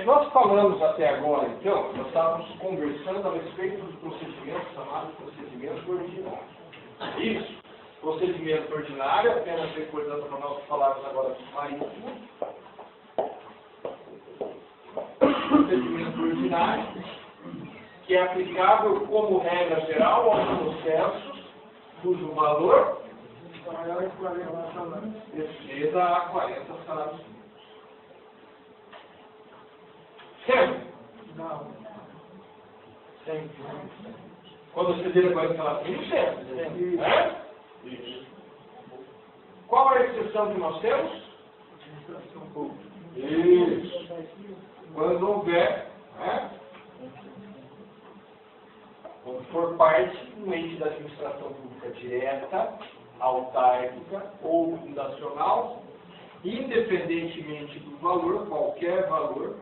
Nós falamos até agora, então, nós estávamos conversando a respeito dos procedimentos chamados procedimentos ordinários. Isso, procedimento ordinário, apenas recordando para nós falarmos agora do marítimo. Procedimento ordinário, que é aplicável como regra geral aos processos cujo valor exceda a 40 salários mínimos. Sempre? Não. Sempre. Quando você vira 40 salários mínimos, sempre. É? Isso. Qual é a exceção que nós temos? Isso. Quando houver, quando for parte de um ente da administração pública direta, autárquica ou fundacional, independentemente do valor, qualquer valor,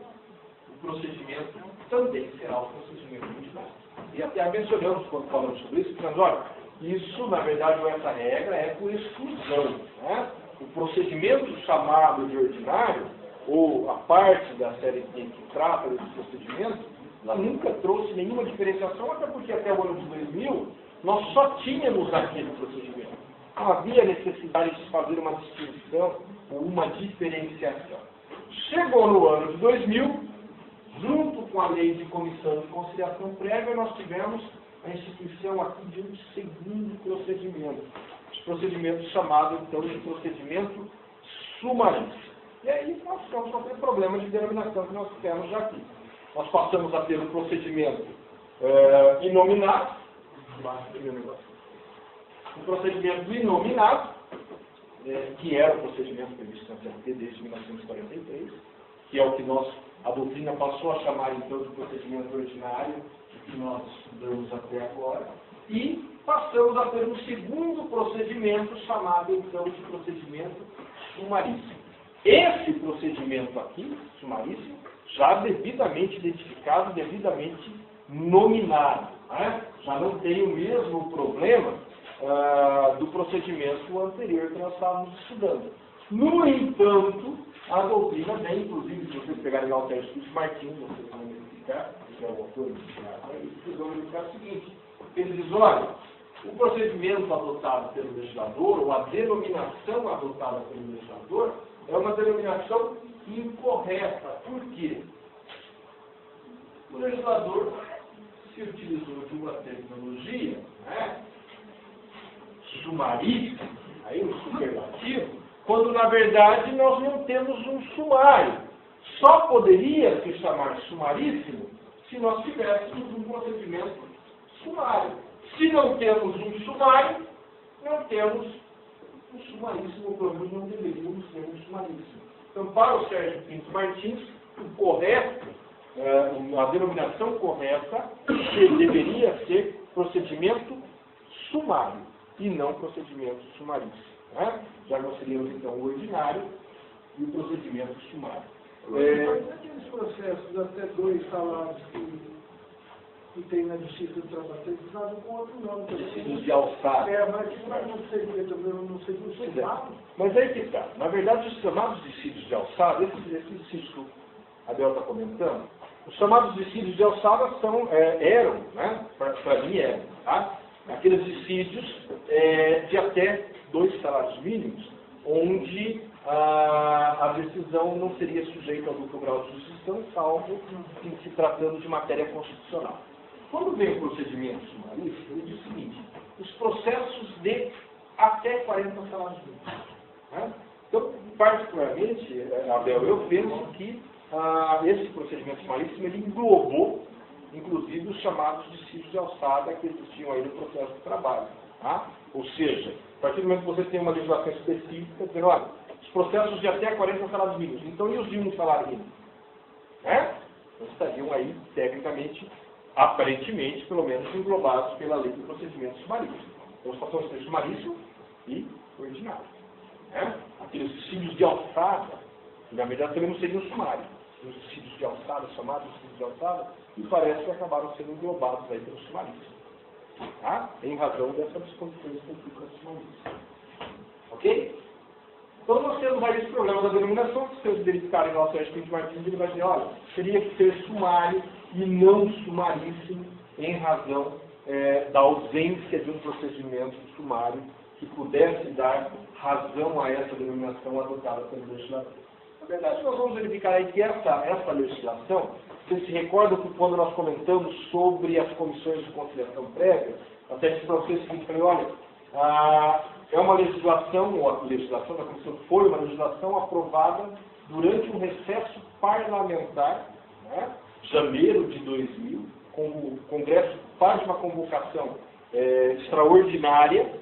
o procedimento também será o procedimento ordinário. E até mencionamos, quando falamos sobre isso, dizendo, olha, isso, na verdade, essa regra é por exclusão. Né? O procedimento chamado de ordinário, ou a parte da série que trata desse procedimento, ela nunca trouxe nenhuma diferenciação, até porque até o ano de 2000, nós só tínhamos aquele procedimento. Não havia necessidade de fazer uma distinção ou uma diferenciação. Chegou no ano de 2000, junto com a lei de comissão de conciliação prévia, nós tivemos a instituição aqui de um segundo procedimento. Os procedimentos chamados, então, de procedimento sumaríssimo. E aí nós ficamos com aquele problema de denominação que nós temos já aqui. Nós passamos a ter um procedimento inominado, um procedimento inominado, que era o procedimento previsto na CLT desde 1943, que é o que a doutrina passou a chamar então de procedimento ordinário, que nós estudamos até agora, e passamos a ter um segundo procedimento chamado então de procedimento sumaríssimo. Esse procedimento aqui, sumaríssimo, já devidamente identificado, devidamente nominado. Né? Já não tem o mesmo problema do procedimento anterior que nós estávamos estudando. No entanto, a doutrina vem, inclusive, se vocês pegarem lá o texto de Martins, vocês vão verificar, que é o autor vocês vão verificar o seguinte, ele diz, olha, o procedimento adotado pelo legislador, ou a denominação adotada pelo legislador, é uma denominação incorreta. Por quê? O legislador se utilizou de uma terminologia, sumaríssima, aí um superlativo, quando na verdade nós não temos um sumário. Só poderia se chamar sumaríssimo se nós tivéssemos um procedimento sumário. Se não temos um sumário, não temos um sumaríssimo, ou pelo menos não deveríamos ter um sumaríssimo. Então, para o Sérgio Pinto Martins, o correto, a denominação correta deveria ser procedimento sumário e não procedimento sumaríssimo. Já nós teríamos então o ordinário e o procedimento sumário. Aqueles processos até 2 salários que tem na Justiça do Trabalho, eles fazem com outro nome. Dissídios de alçada. Mas não seria também, não seria o chamado. Mas aí que está. Na verdade, os chamados dissídios de alçada, esses dissídios que a Abel está comentando, os chamados dissídios de alçada eram, para mim eram, tá? Aqueles dissídios de até 2 salários mínimos, onde a decisão não seria sujeita ao duplo grau de jurisdição, salvo em se tratando de matéria constitucional. Quando vem o procedimento sumaríssimo, ele diz o seguinte, os processos de até 40 salários mínimos. Então, particularmente, Abel, eu penso que esse procedimento sumaríssimo ele englobou, inclusive, os chamados dissídios de alçada que existiam aí no processo de trabalho. Ou seja, a partir do momento que você tem uma legislação específica, dizendo, olha, os processos de até 40 salários mínimos, então e os de um salário mínimo? Então, estariam aí, tecnicamente, aparentemente, pelo menos, englobados pela lei do procedimento sumaríssimo. Então, os fatores de sumaríssimo e ordinário. Aqueles dissídios de alçada, que na verdade também não seriam sumários, os dissídios de alçada, chamados dissídios de alçada, e parece que acabaram sendo englobados aí pelo sumaríssimo. Em razão dessas disposições específicas sumaríssimas. Ok? Então nós temos aí esse problema da denominação, que se vocês verificarem no nosso Pinto Martins, ele vai dizer, olha, teria que ser sumário e não sumaríssimo em razão da ausência de um procedimento sumário que pudesse dar razão a essa denominação adotada pelo legislador. Na verdade, nós vamos verificar aí que essa legislação, vocês se recordam que quando nós comentamos sobre as comissões de conciliação prévia, até disse para vocês o seguinte, falei, olha, é uma legislação, ou a legislação da comissão foi uma legislação aprovada durante um recesso parlamentar, né, janeiro de 2000, o Congresso faz uma convocação extraordinária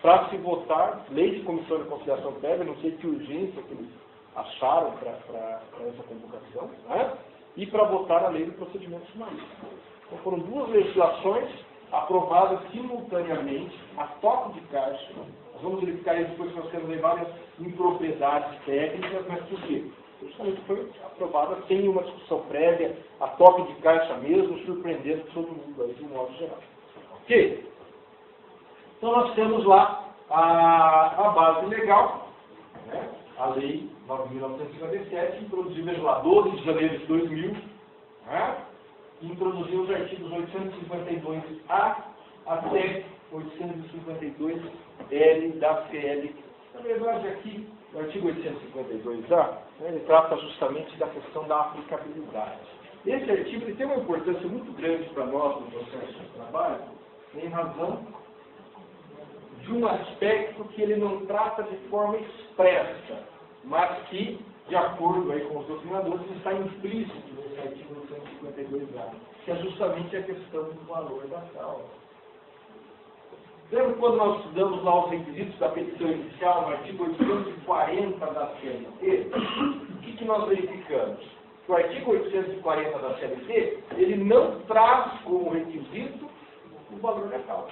para se votar lei de comissão de conciliação prévia, não sei que urgência que eles acharam para essa convocação, né, e para votar a lei do procedimento sumaríssimo. Então foram duas legislações aprovadas simultaneamente, a toque de caixa. Nós vamos verificar aí depois que nós temos aí várias impropriedades técnicas, mas por quê? Justamente foi aprovada sem uma discussão prévia, a toque de caixa mesmo, surpreendendo todo mundo aí de um modo geral. Ok? Então nós temos lá a base legal, né? A lei 9.957, introduziu, veja lá, 12 de janeiro de 2000, né? Introduziu os artigos 852A até 852L da CL. Na verdade, aqui, o artigo 852A, né, ele trata justamente da questão da aplicabilidade. Esse artigo ele tem uma importância muito grande para nós no processo de trabalho, em razão de um aspecto que ele não trata de forma expressa, mas que, de acordo aí com os doutrinadores, está implícito nesse artigo 852A, que é justamente a questão do valor da causa. Lembra quando nós estudamos lá os requisitos da petição inicial, no artigo 840 da CLT? O que nós verificamos? Que o artigo 840 da CLT, ele não traz como requisito o valor da causa.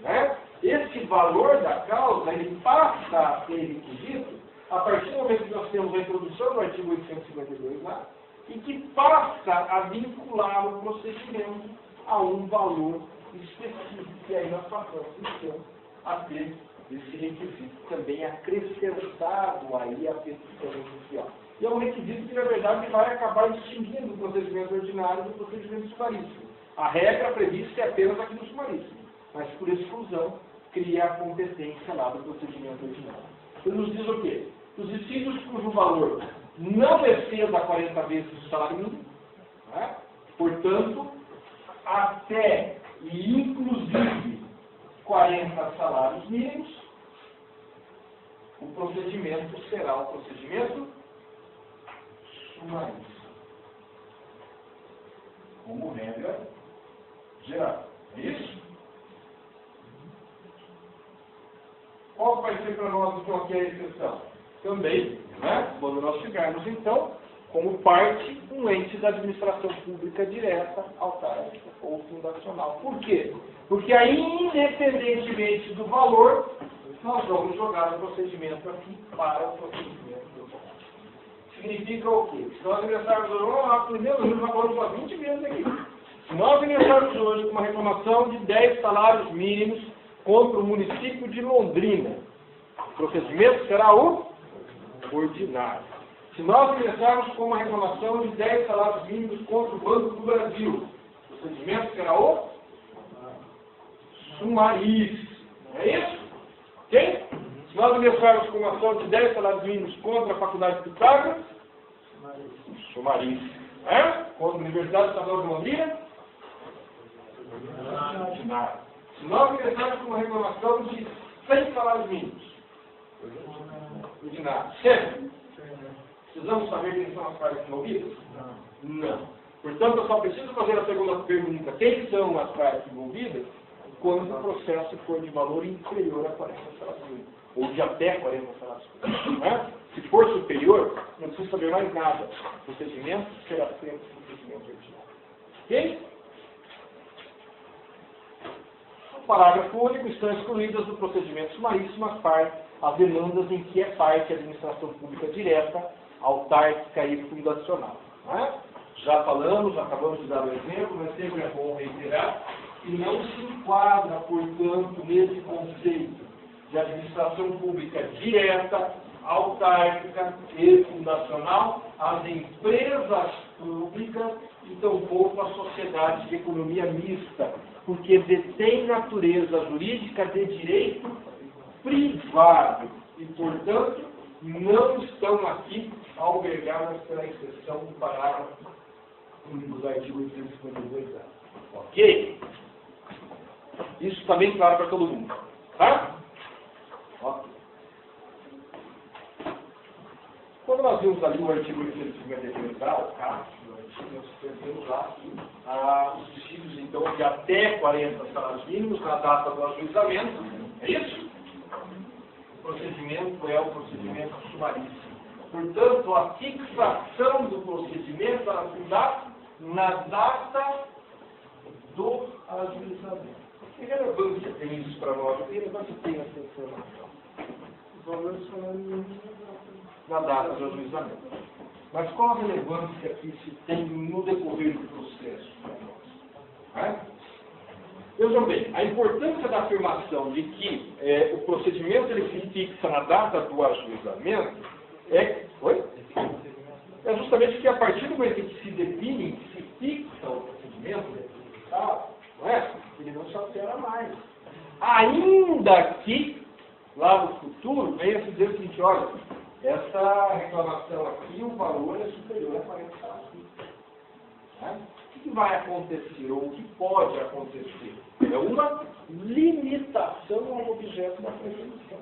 Né? Esse valor da causa, ele passa a ser requisito a partir do momento que nós temos a introdução do artigo 852 lá, e que passa a vincular o procedimento a um valor específico, e aí nós passamos então a ter esse requisito também acrescentado aí à petição inicial. E é um requisito que, na verdade, vai acabar distinguindo o procedimento ordinário do procedimento sumaríssimo. A regra prevista é apenas aqui no sumaríssimo, mas por exclusão cria a competência lá do procedimento ordinário. Ele nos diz o quê? Os dissídios cujo valor não exceda 40 vezes o salário mínimo, né? Portanto, até e inclusive 40 salários mínimos, o procedimento será o procedimento sumaríssimo, como regra geral. É isso? Qual vai ser para nós então aqui a exceção? Também, né? Quando nós tivermos então, como parte, um ente da administração pública direta, autárquica ou fundacional. Por quê? Porque aí, independentemente do valor, nós vamos jogar o procedimento aqui para o procedimento do valor. Significa o quê? Se nós ingressarmos hoje, primeiro já falamos para 20 vezes aqui. Se nós ingressarmos hoje com uma reclamação de 10 salários mínimos contra o município de Londrina, o procedimento será o ordinário. Se nós ingressarmos com uma reclamação de 10 salários mínimos contra o Banco do Brasil, o procedimento será o sumaríssimo. Não é isso? Ok? Se nós ingressarmos com uma ação de 10 salários mínimos contra a Faculdade de Pitágoras, sumaríssimo. Contra a Universidade Estadual de Londrina, ordinário. Se nós ingressarmos com uma reclamação de 100 salários mínimos, ordinário. Sempre. Precisamos saber quem são as partes envolvidas? Não. Portanto, eu só preciso fazer a segunda pergunta. Quem são as partes envolvidas? Quando o processo for de valor inferior a 40 salários mínimos. Ou de até 40 salários mínimos. Né? Se for superior, não precisa saber mais nada. O procedimento será sempre o procedimento ordinário. Ok? O parágrafo único: estão excluídas do procedimento sumaríssimo as demandas em que é parte a administração pública direta, autárquica e fundacional. Né? Já falamos, acabamos de dar o exemplo, mas sempre é bom reiterar, que não se enquadra, portanto, nesse conceito de administração pública direta, autárquica e fundacional, as empresas públicas e tampouco a sociedade de economia mista, porque detém natureza jurídica de direito privado e, portanto, não estão aqui albergadas pela exceção do parágrafo único do artigo 852A. Ok? Isso está bem claro para todo mundo. Tá? Ok. Quando nós vimos ali o artigo 853A, o CAP, nós temos lá os dissídios, então, de até 40 salários mínimos na data do ajuizamento. É isso? O procedimento é o procedimento sumaríssimo. Portanto, a fixação do procedimento ela se dá na data do ajuizamento. Que relevância tem isso para nós? Que relevância tem essa informação? Os valores são Na data do ajuizamento. Mas qual a relevância que se tem no decorrer do processo para nós? Vejam bem, a importância da afirmação de que o procedimento ele se fixa na data do ajuizamento é justamente que a partir do momento em que se define, que se fixa o procedimento, não é? Ele não se altera mais. Ainda que, lá no futuro, venha se dizer o seguinte, olha, essa reclamação aqui, o valor é superior a 40 salários mínimos. O que vai acontecer, ou o que pode acontecer? É uma limitação ao objeto da prescrição.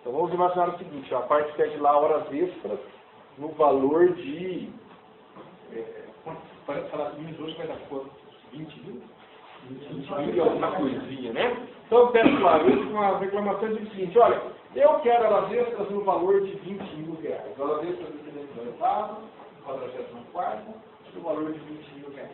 Então vamos imaginar o seguinte, a parte pede lá horas extras no valor de... Parece falar de hoje vai dar quanto? 20 mil? 20 mil e alguma coisinha, né? Então eu peço lá, uma reclamação diz o seguinte, olha, eu quero horas extras no valor de 20 mil reais. Horas extras dependendo do oitavo, 44ª, no valor de 20 mil reais.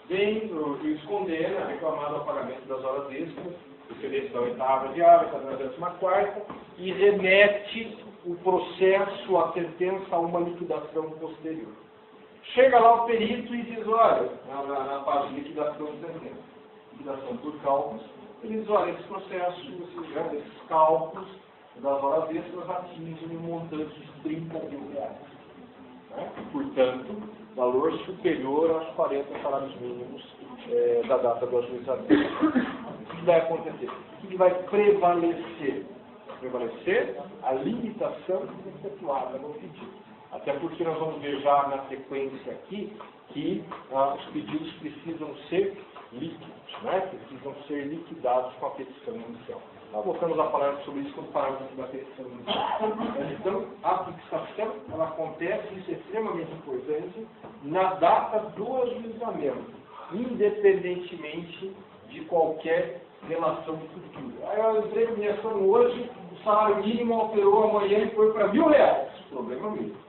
Vem o juiz condena a reclamada ao pagamento das horas extras, excedente da oitava diária, da 14ª, e remete o processo, a sentença, a uma liquidação posterior. Chega lá o perito e diz, olha, na parte de liquidação de sentença, liquidação por cálculos, ele diz, olha, esse processo, esses cálculos das horas extras atingem um montante de 30 mil reais. Portanto, valor superior aos 40 salários mínimos da data do ajuizamento. O que vai acontecer? O que vai prevalecer? Prevalecer a limitação efetuada no pedido. Até porque nós vamos ver já na sequência aqui que os pedidos precisam ser líquidos, precisam ser liquidados com a petição inicial. Nós voltamos a falar sobre isso quando falarmos da petição inicial. Então, a fixação ela acontece, isso é extremamente importante, na data do ajuizamento, independentemente de qualquer relação futura. Aí eu entrei em ação hoje, o salário mínimo alterou amanhã e foi para R$1.000. Problema mesmo.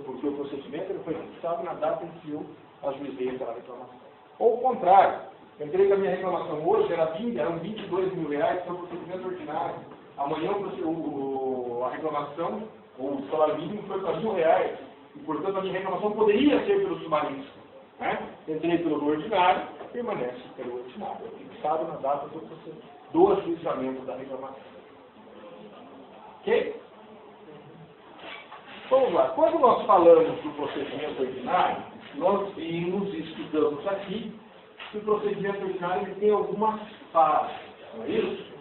Porque o procedimento ele foi fixado na data em que eu ajuizei aquela reclamação. Ou o contrário, eu entrei com a minha reclamação hoje, eram 22 mil reais, foi o procedimento ordinário. Amanhã a reclamação, ou o salário mínimo foi para R$1.000, e portanto a minha reclamação poderia ser pelo sumarista. Entrei pelo ordinário, permanece pelo ordinário, fixado na data do ajuizamento da reclamação. Ok? Vamos lá, quando nós falamos do procedimento ordinário, nós vimos e estudamos aqui que o procedimento ordinário ele tem algumas fases, não é isso?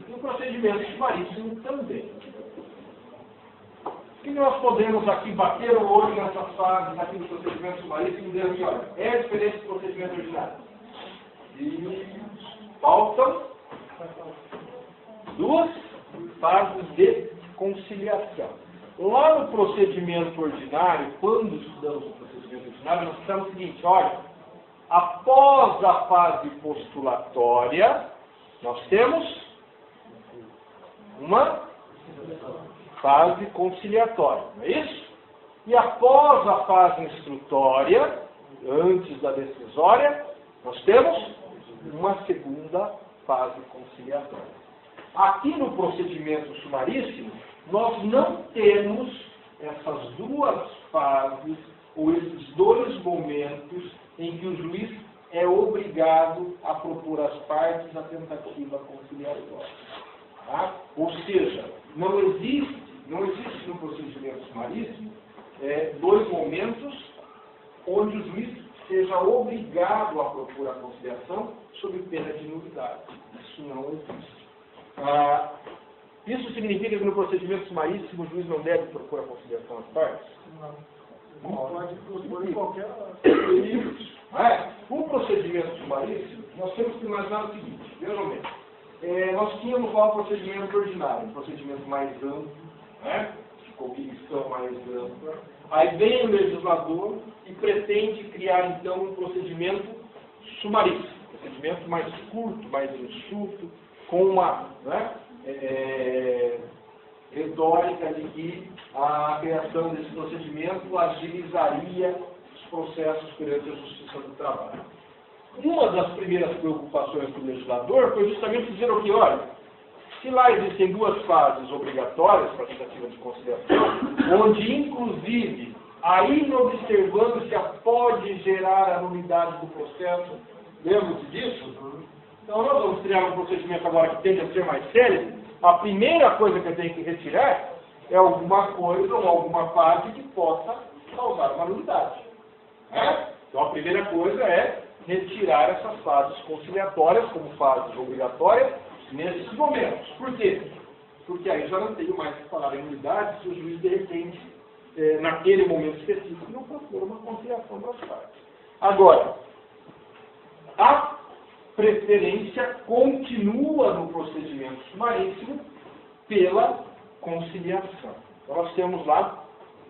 E o procedimento sumaríssimo também. E nós podemos aqui bater o olho nessas fases aqui do procedimento sumaríssimo e dizer assim, olha, é diferente do procedimento ordinário. E faltam duas fases de conciliação. Lá no procedimento ordinário, quando estudamos o procedimento ordinário, nós estamos o seguinte, olha, após a fase postulatória, nós temos uma fase conciliatória, não é isso? E após a fase instrutória, antes da decisória, nós temos uma segunda fase conciliatória. Aqui no procedimento sumaríssimo, nós não temos essas duas fases, ou esses dois momentos em que o juiz é obrigado a propor às partes a tentativa conciliatória. Tá? Ou seja, não existe no procedimento sumaríssimo dois momentos onde o juiz seja obrigado a propor a conciliação sob pena de nulidade. Isso não existe. Isso significa que no procedimento sumaríssimo o juiz não deve propor a conciliação às partes? Não. Pode propor em qualquer hora. O procedimento sumaríssimo, nós temos que imaginar o seguinte, vejam bem. Nós tínhamos lá o procedimento ordinário, um procedimento mais amplo, de cognição mais ampla. Aí vem o legislador e pretende criar, então, um procedimento sumaríssimo, um procedimento mais curto, mais enxuto, com uma retórica de que a criação desse procedimento agilizaria os processos perante a Justiça do Trabalho. Uma das primeiras preocupações do legislador foi justamente dizer o que, olha, se lá existem duas fases obrigatórias para a tentativa de conciliação, onde, inclusive, a inobservância pode gerar a nulidade do processo, lembram-se disso? Então, nós vamos criar um procedimento agora que tende a ser mais sério. A primeira coisa que eu tenho que retirar é alguma coisa ou alguma fase que possa causar uma nulidade. Então, a primeira coisa é retirar essas fases conciliatórias como fases obrigatórias nesses momentos. Por quê? Porque aí já não tenho mais que falar em nulidade se o juiz, de repente, naquele momento específico, não procura uma conciliação das partes. Agora, a preferência continua no procedimento sumaríssimo pela conciliação. Então, nós temos lá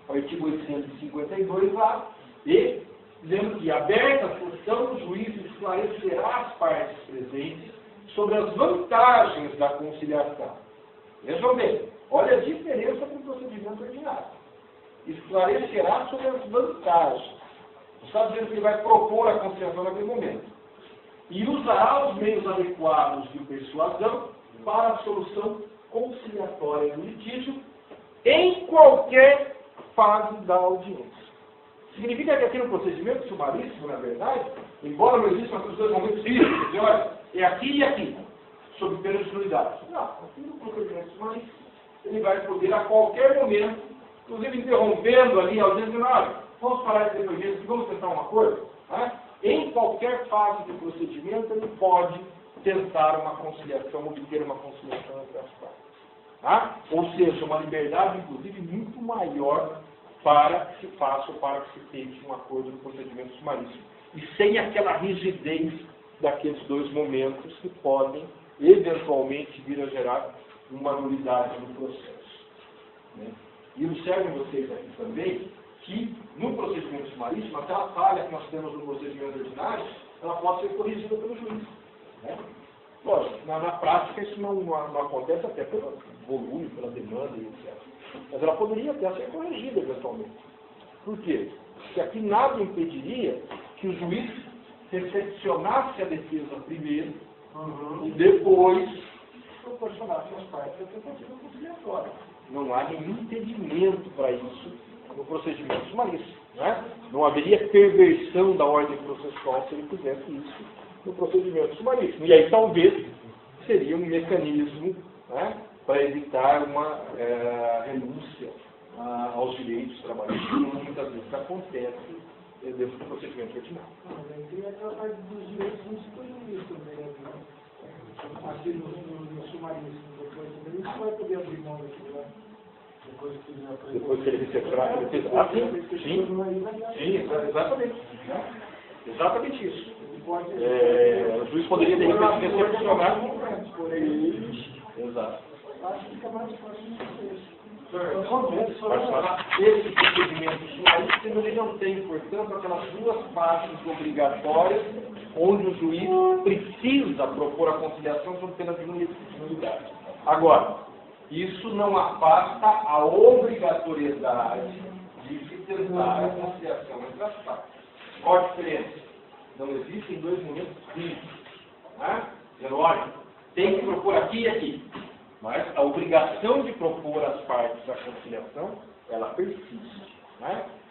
o artigo 852 lá, e dizendo que, aberta a sessão, o juiz esclarecerá as partes presentes sobre as vantagens da conciliação. Vejam bem, olha a diferença com o procedimento ordinário. Esclarecerá sobre as vantagens. Não está dizendo que ele vai propor a conciliação naquele momento. E usará os meios adequados de persuasão para a solução conciliatória do litígio em qualquer fase da audiência. Significa que aqui no procedimento sumaríssimo, na verdade, embora não existam os dois momentos físicos, dizer, olha, é aqui e aqui, sob pena de nulidade. Não, aqui no procedimento sumaríssimo, ele vai poder a qualquer momento, inclusive interrompendo ali a audiência, dizendo, olha, vamos parar esse depoimento, vamos tentar uma coisa, Em qualquer fase do procedimento, ele pode tentar uma conciliação, obter uma conciliação entre as partes. Ou seja, uma liberdade, inclusive, muito maior para que se faça ou para que se tente um acordo no procedimento sumaríssimo. E sem aquela rigidez daqueles dois momentos que podem, eventualmente, vir a gerar uma nulidade no processo. E observem vocês aqui também que, no procedimento sumaríssimo, aquela falha que nós temos no procedimento ordinário, ela pode ser corrigida pelo juiz. Lógico, na prática isso não acontece até pelo volume, pela demanda e etc. Mas ela poderia até ser corrigida eventualmente. Por quê? Porque aqui nada impediria que o juiz recepcionasse a defesa primeiro e depois proporcionasse às partes a tentativa conciliatória. Não há nenhum impedimento para isso no procedimento sumaríssimo. Não haveria perversão da ordem processual se ele fizesse isso no procedimento sumaríssimo. E aí talvez seria um mecanismo para evitar uma renúncia aos direitos trabalhistas, como muitas vezes acontece dentro do procedimento ordinário. Mas aí tem aquela parte dos direitos não se põe isso também, aqui no sumaríssimo, depois também isso vai poder abrir mão daquilo lá. Depois que ele recepcionar, sim, exatamente. Exatamente isso. O juiz poderia, de repente, recepcionar. Exato. Acho que fica mais fácil isso. Esse procedimento sumaríssimo, ele não tem, portanto, aquelas duas fases obrigatórias onde o juiz precisa propor a conciliação sob pena de nulidade. Agora, isso não afasta a obrigatoriedade de se tentar a conciliação entre as partes. Qual a diferença? Não existem dois momentos críticos. Dizendo, olha, tem que propor aqui e aqui. Mas a obrigação de propor às partes a conciliação, ela persiste.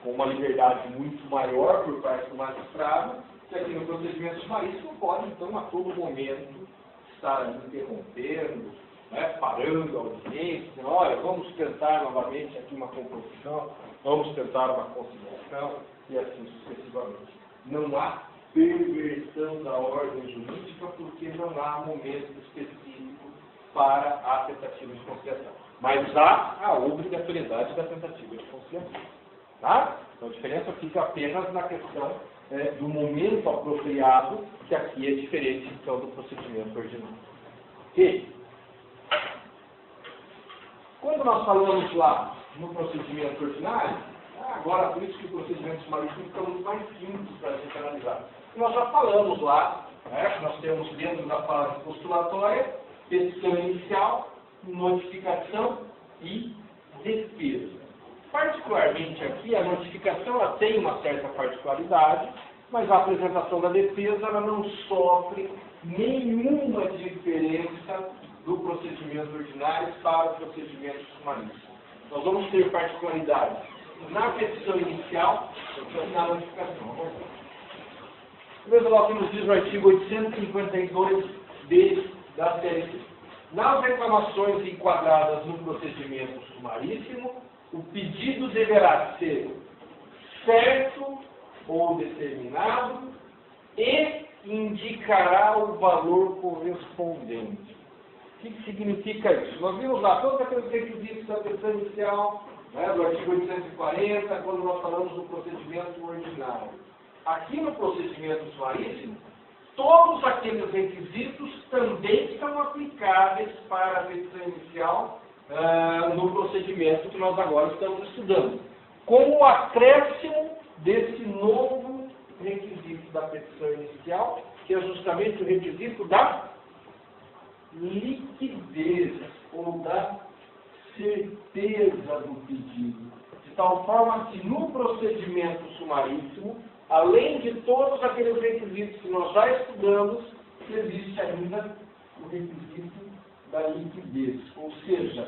Com uma liberdade muito maior por parte do magistrado, que aqui no procedimento sumaríssimo pode, então, a todo momento, estar interrompendo, né, parando a audiência, dizendo, olha, vamos tentar novamente aqui uma composição, vamos tentar uma conciliação, e assim sucessivamente. Não há perversão da ordem jurídica porque não há momento específico para a tentativa de conciliação. Mas há a obrigatoriedade da tentativa de conciliação. Tá? Então a diferença fica apenas na questão do momento apropriado, que aqui é diferente então do procedimento ordinário. E, quando nós falamos lá no procedimento ordinário, agora por isso que o procedimento sumaríssimo fica muito mais simples para a gente analisar. Nós já falamos lá, né, que nós temos dentro da fase postulatória, petição inicial, notificação e defesa. Particularmente aqui, a notificação ela tem uma certa particularidade, mas a apresentação da defesa ela não sofre nenhuma diferença do procedimento ordinário para o procedimento sumaríssimo. Nós vamos ter particularidades na petição inicial e na notificação. Veja lá o que nos diz o artigo 852-B da CLT. Nas reclamações enquadradas no procedimento sumaríssimo, o pedido deverá ser certo ou determinado e indicará o valor correspondente. O que significa isso? Nós vimos lá todos aqueles requisitos da petição inicial, né, do artigo 840, quando nós falamos do procedimento ordinário. Aqui no procedimento sumaríssimo, todos aqueles requisitos também são aplicáveis para a petição inicial no procedimento que nós agora estamos estudando, com o acréscimo desse novo requisito da petição inicial, que é justamente o requisito da liquidez ou da certeza do pedido, de tal forma que no procedimento sumaríssimo, além de todos aqueles requisitos que nós já estudamos, existe ainda o requisito da liquidez. Ou seja,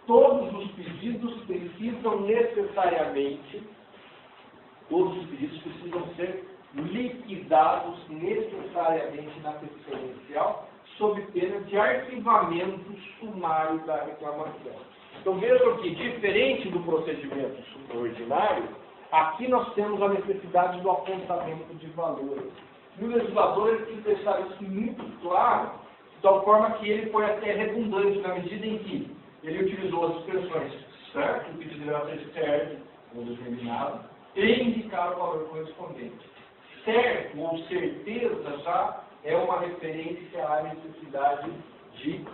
todos os pedidos precisam necessariamente, ser liquidados necessariamente na petição inicial, sob pena de arquivamento sumário da reclamação. Então vejam que, diferente do procedimento ordinário, aqui nós temos a necessidade do apontamento de valores. E o legislador ele tem que deixar isso muito claro, de tal forma que ele foi até redundante na medida em que ele utilizou as expressões certo, o pedido deverá ser certo, ou determinado, e indicar o valor correspondente. Certo ou certeza já é uma referência à necessidade de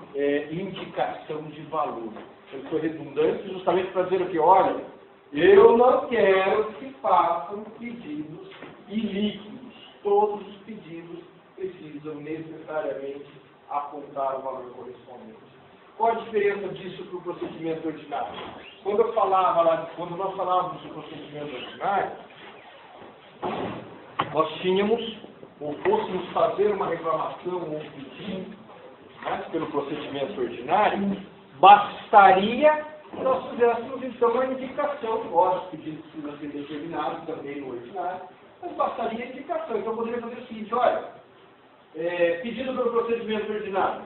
indicação de valor. Ele foi redundante justamente para dizer que, olha, eu não quero que façam pedidos ilíquidos. Todos os pedidos precisam necessariamente apontar o valor correspondente. Qual a diferença disso para o procedimento ordinário? Quando nós falávamos do procedimento ordinário, nós tínhamos, ou fôssemos fazer uma reclamação ou um pedido, né, pelo procedimento ordinário, bastaria que nós fizéssemos então uma indicação. Lógico, o pedido precisa ser determinado também no ordinário, mas bastaria a indicação. Então eu poderia fazer o seguinte, olha, pedido pelo procedimento ordinário,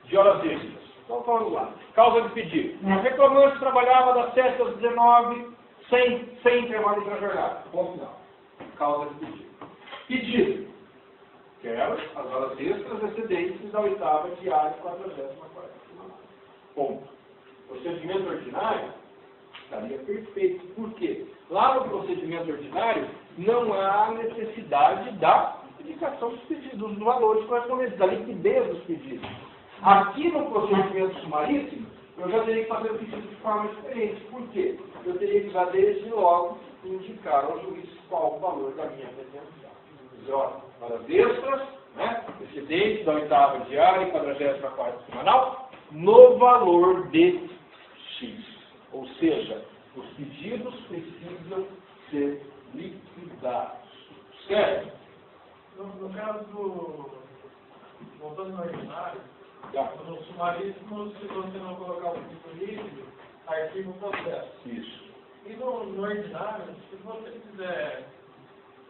de horas extras. Então vamos lá. Causa de pedido. O reclamante trabalhava das 7 às 19, sem intervalo entre a jornada. Ponto final. Causa de pedido. Pedido. Quero as horas extras excedentes da 8ª diária e 44ª semanal. Ponto. Procedimento ordinário estaria perfeito. Por quê? Lá no procedimento ordinário não há necessidade da indicação dos pedidos, dos valores correspondentes, da liquidez dos pedidos. Aqui no procedimento sumaríssimo, eu já teria que fazer o pedido de forma diferente. Por quê? Eu teria que já desde logo indicar ao juiz qual o valor da minha pretensão. Horas extras, né? Excedente da 8ª diária e 44ª semanal, no valor de X. Ou seja, os pedidos precisam ser liquidados. Certo? No caso do... voltando no ordinário, Tá. no sumaríssimo, se você não colocar o título líquido, arquiva o processo. Isso. E no ordinário, se você quiser,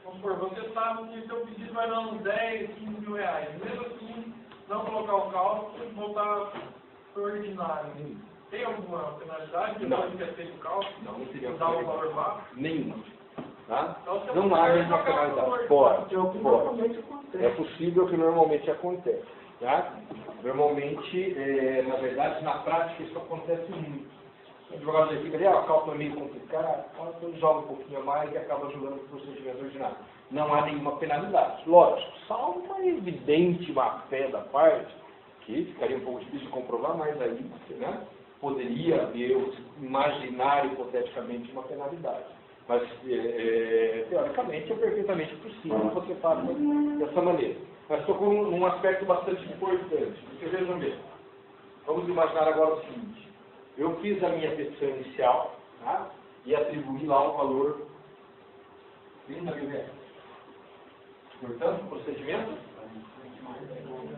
vamos supor, você sabe que seu pedido vai dar uns 10, 15 mil reais. Mesmo assim, não colocar o cálculo e voltar ordinário. Tem alguma penalidade depois de ter feito o cálculo? Não teria Dá um valor baixo? nenhuma. Tá? Então, Não há nenhuma penalidade. Pode, É o que pode. normalmente acontece. É possível que normalmente acontece. Tá? Normalmente, na verdade, na prática, isso acontece muito. O advogado já fica ali, o cálculo é meio complicado, então joga um pouquinho a mais e acaba ajudando o procedimento ordinário. Não há nenhuma penalidade. Lógico, salvo uma evidente má-fé da parte, que ficaria um pouco difícil de comprovar, mas aí, né, poderia haver, imaginar hipoteticamente uma penalidade. Mas, teoricamente, é perfeitamente possível que você faça dessa maneira. Mas estou com um aspecto bastante importante. Vocês vejam bem. Vamos imaginar agora o seguinte. Eu fiz a minha petição inicial, tá, e atribuí lá um valor de 30 mil reais. Portanto, o procedimento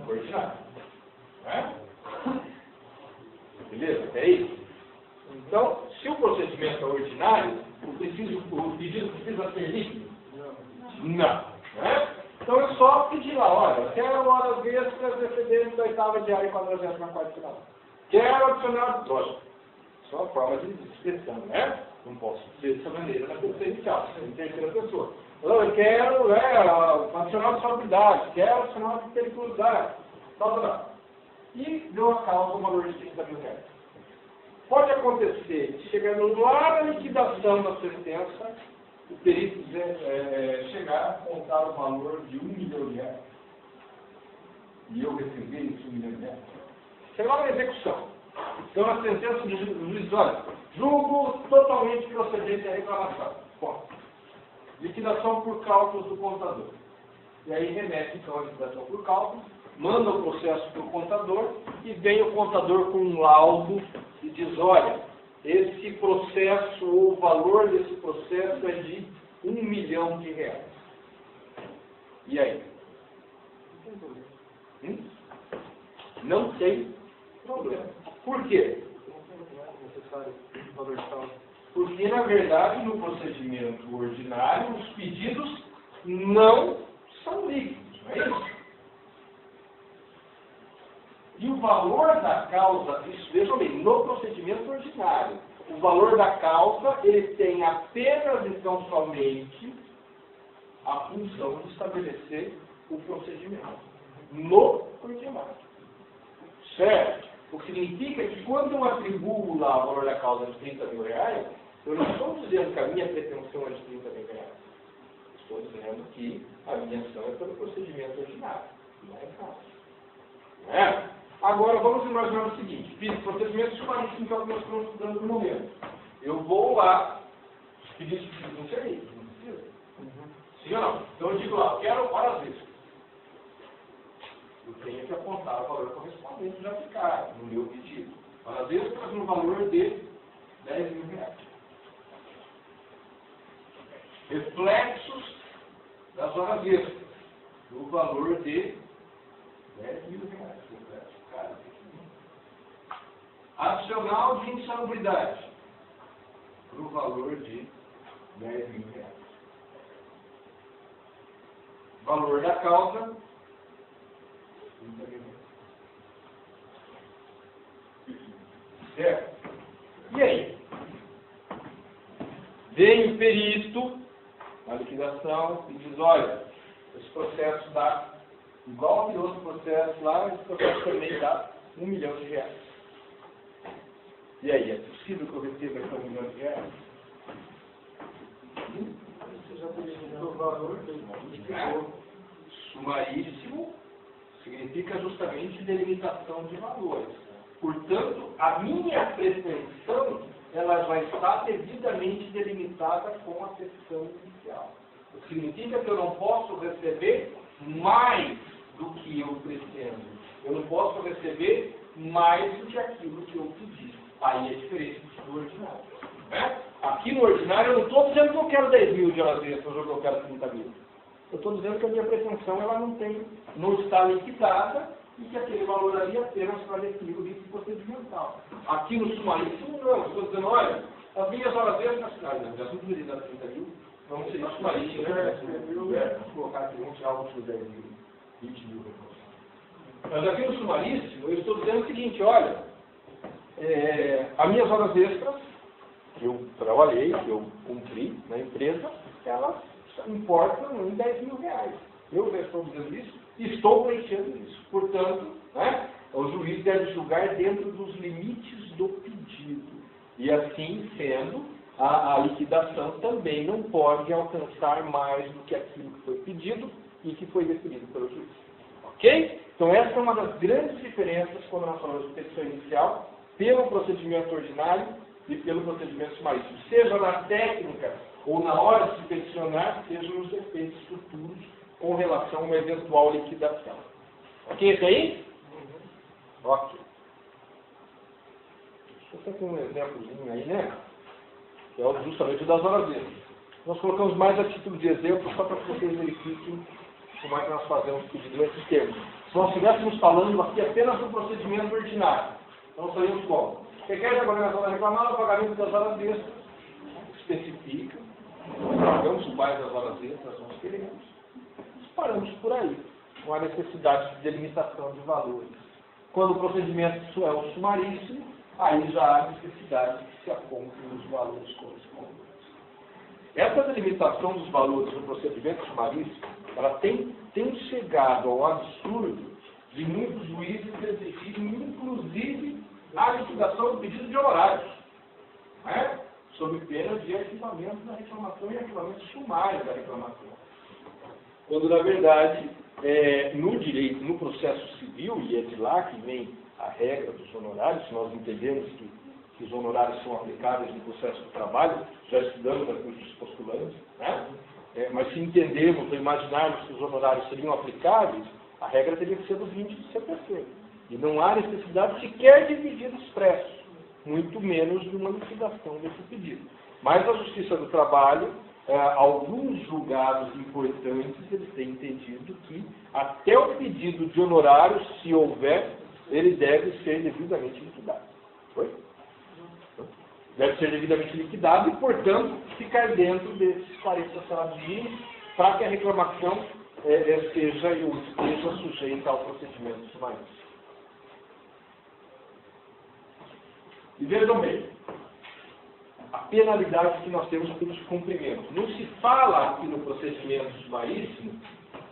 ordinário. Né? Beleza? Até aí? Então, se o procedimento é ordinário, o pedido precisa ser líquido? Não. Né? Então é só pedir lá, olha, quero horas extras receber da oitava diária e 44ª final. Quero adicionar, lógico, só uma forma de expressão, né? Não posso dizer dessa maneira na pessoa inicial, em terceira pessoa. Eu quero adicionar de salubridade, quero adicionar de periculosidade, tal. E deu a causa um valor de 30 mil reais. Pode acontecer, chegando lá na liquidação da sentença, o perito chegar a contar o valor de 1 milhão de reais. E eu receber esse 1 milhão de reais. Chega lá na execução. Então, na sentença do juiz diz, olha, julgo totalmente procedente a reclamação. Bom, liquidação por cálculos do contador. E aí remete então a liquidação por cálculos, manda o processo para o contador e vem o contador com um laudo e diz, olha, esse processo, ou o valor desse processo é de 1 milhão de reais. E aí? Não tem problema. Por quê? Porque, na verdade, no procedimento ordinário, os pedidos não são líquidos, não é isso? E o valor da causa, isso, vejam bem, no procedimento ordinário, o valor da causa, ele tem apenas, então, somente a função de estabelecer o procedimento no ordinário. Certo? O que significa que quando eu atribuo lá o valor da causa de 30 mil reais, eu não estou dizendo que a minha pretensão é de 30 mil reais. Estou dizendo que a minha ação é pelo procedimento ordinário. Não é causa. É? Agora, vamos imaginar o seguinte. Fiz procedimento sumaríssimo, que é o que nós estamos estudando no momento. Eu vou lá, os pedidos precisam ser aí. Não precisa? Sim ou não? Então eu digo lá, eu quero horas extras. Eu tenho que apontar o valor correspondente já aplicado no meu pedido. Horas extras no valor de 10 mil reais. Reflexos das horas extras no valor de 10 mil reais. Adicional de insalubridade no valor de 10 mil reais. Valor da causa, 30 mil reais. Certo? E aí? Vem o perito na liquidação e diz, olha, esse processo dá, igual aquele outro processo lá, esse processo também dá 1 milhão de reais. E aí, é possível que eu receba esse 1 milhão de reais? Você já tem o valor Sumaríssimo significa justamente delimitação de valores. Portanto, a minha pretensão ela já está devidamente delimitada com a petição inicial. O que significa que eu não posso receber mais do que eu pretendo. Eu não posso receber mais do que aquilo que eu pedi. Aí é diferente do ordinário. Né? Aqui no ordinário eu não estou dizendo que eu quero 10 mil de horas extras ou que eu quero 30 mil. Eu estou dizendo que a minha pretensão ela não está liquidada e que aquele valor ali é apenas para definir o risco procedimental. Aqui no sumaríssimo não. Eu estou dizendo, olha, as minhas horas extras na cidade, né? Já não das 30 mil, vamos ser sumaríssimo, né? Vamos colocar aqui, vamos tirar os 10 mil, 20 mil. Mas aqui no sumaríssimo eu estou dizendo o seguinte, olha, as minhas horas extras, que eu trabalhei, que eu cumpri na empresa, elas importam em 10 mil reais. Eu já estou dizendo isso e estou preenchendo isso. Portanto, né, o juiz deve julgar dentro dos limites do pedido. E assim sendo, a liquidação também não pode alcançar mais do que aquilo que foi pedido e que foi definido pelo juiz. Ok? Então essa é uma das grandes diferenças quando nós falamos de petição inicial, pelo procedimento ordinário e pelo procedimento sumaríssimo. Seja na técnica ou na hora de se peticionar, seja nos efeitos futuros com relação a uma eventual liquidação. Ok isso aí? Ok. Você tem um exemplozinho aí, né? Que é justamente das horas extras. Nós colocamos mais a título de exemplo, só para que vocês verifiquem como é que nós fazemos pedido nesses termos. Se nós estivéssemos falando aqui apenas do procedimento ordinário, não saímos como? Requer a organização da reclamada o pagamento das horas extras, especifica, pagamos quais as horas extras nós queremos, paramos por aí, com a necessidade de delimitação de valores. Quando o procedimento é o sumaríssimo, aí já há necessidade que se apontem os valores correspondentes. Essa delimitação dos valores no procedimento sumaríssimo, ela tem chegado ao absurdo de muitos juízes exigirem, inclusive, a liquidação do pedido de honorários, né? Sob pena de arquivamento da reclamação e arquivamento sumário da reclamação. Quando, na verdade, no direito, no processo civil, e é de lá que vem a regra dos honorários, nós entendemos que os honorários são aplicáveis no processo do trabalho, já estudamos aqui os postulantes, né? Mas se entendermos ou imaginarmos que os honorários seriam aplicáveis, a regra teria que ser do 20 do CPC. E não há necessidade sequer de pedido expresso, muito menos de uma liquidação desse pedido. Mas a Justiça do Trabalho, alguns julgados importantes, eles têm entendido que até o pedido de honorários, se houver, ele deve ser devidamente liquidado. Foi? Deve ser devidamente liquidado e, portanto, ficar dentro desses 40 salários mínimos para que a reclamação esteja sujeita ao procedimento sumaríssimo. E vejam bem, a penalidade que nós temos pelo descumprimento. Não se fala aqui no procedimento sumaríssimo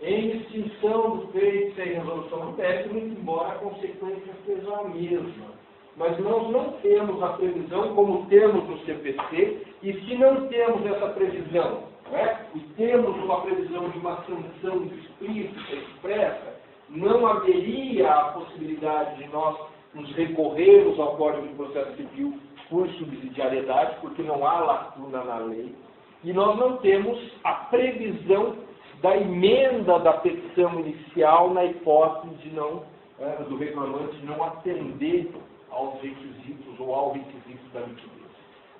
em extinção do feito sem resolução do mérito, muito embora a consequência seja a mesma. Mas nós não temos a previsão como temos no CPC, e se não temos essa previsão, né, e temos uma previsão de uma sanção explícita, expressa, não haveria a possibilidade de nós nos recorrermos ao Código de Processo Civil por subsidiariedade, porque não há lacuna na lei, e nós não temos a previsão da emenda da petição inicial na hipótese de do reclamante não atender aos requisitos ou ao requisito da liquidez.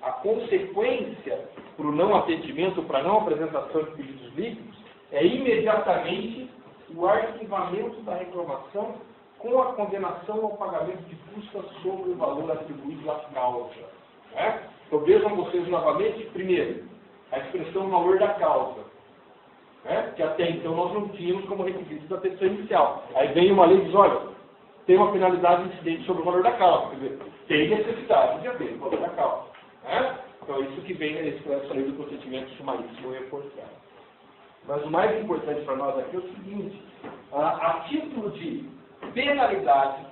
A consequência para o não atendimento, para a não apresentação de pedidos líquidos, é imediatamente o arquivamento da reclamação com a condenação ao pagamento de custas sobre o valor atribuído à causa. Né? Então vejam vocês novamente, primeiro, a expressão valor da causa, né? Que até então nós não tínhamos como requisito da petição inicial. Aí vem uma lei e diz, olha, tem uma penalidade incidente sobre o valor da causa, quer dizer, tem necessidade de haver o valor da causa. Né? Então é isso que vem essa lei do procedimento sumaríssimo reforçado. Mas o mais importante para nós aqui é o seguinte, a título de penalidade,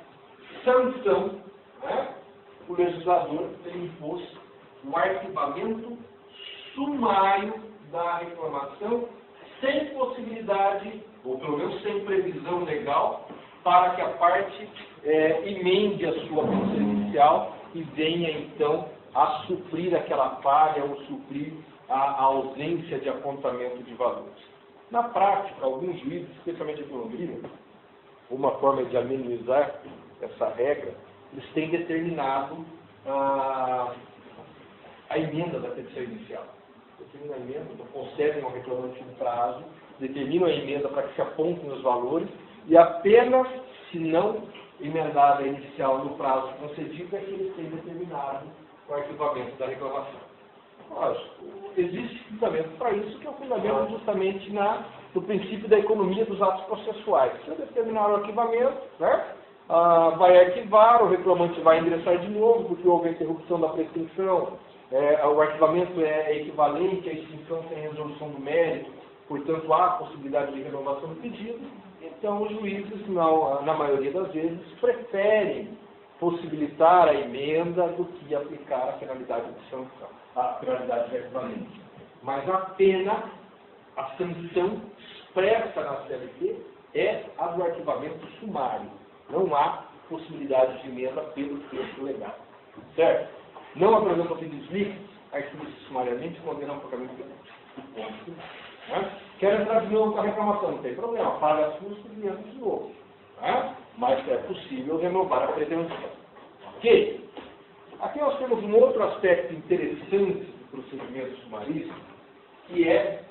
sanção, né, o legislador tem imposto o arquivamento sumário da reclamação sem possibilidade, ou pelo menos sem previsão legal, para que a parte emende a sua petição inicial e venha então a suprir aquela falha ou suprir a ausência de apontamento de valores. Na prática, alguns juízes, especialmente aqui em Londrina, uma forma de amenizar essa regra, eles têm determinado a emenda da petição inicial. Determinam a emenda, então concedem ao reclamante um prazo, determinam a emenda para que se apontem os valores, e apenas, se não emendada a inicial no prazo concedido, é que eles têm determinado o arquivamento da reclamação. Lógico, existe fundamento para isso, que é o fundamento justamente no princípio da economia dos atos processuais. Se eu determinar o arquivamento, né, vai arquivar, o reclamante vai ingressar de novo, porque houve a interrupção da prescrição, o arquivamento é equivalente à extinção sem resolução do mérito, portanto há possibilidade de renovação do pedido, então os juízes, na maioria das vezes, preferem possibilitar a emenda do que aplicar a penalidade de sanção, a penalidade de arquivamento. Mas a pena, a sanção expressa na CLT é a do arquivamento sumário. Não há possibilidade de emenda pelo texto legal. Certo? Não apresentam pedidos líquidos, arquiva-se sumariamente e condena o pagamento do ponto. Né? Quer entrar de novo com a reclamação, não tem problema, paga as custas e entra de novo. Né? Mas é possível renovar a pretensão. Ok? Aqui nós temos um outro aspecto interessante do procedimento sumarístico, que é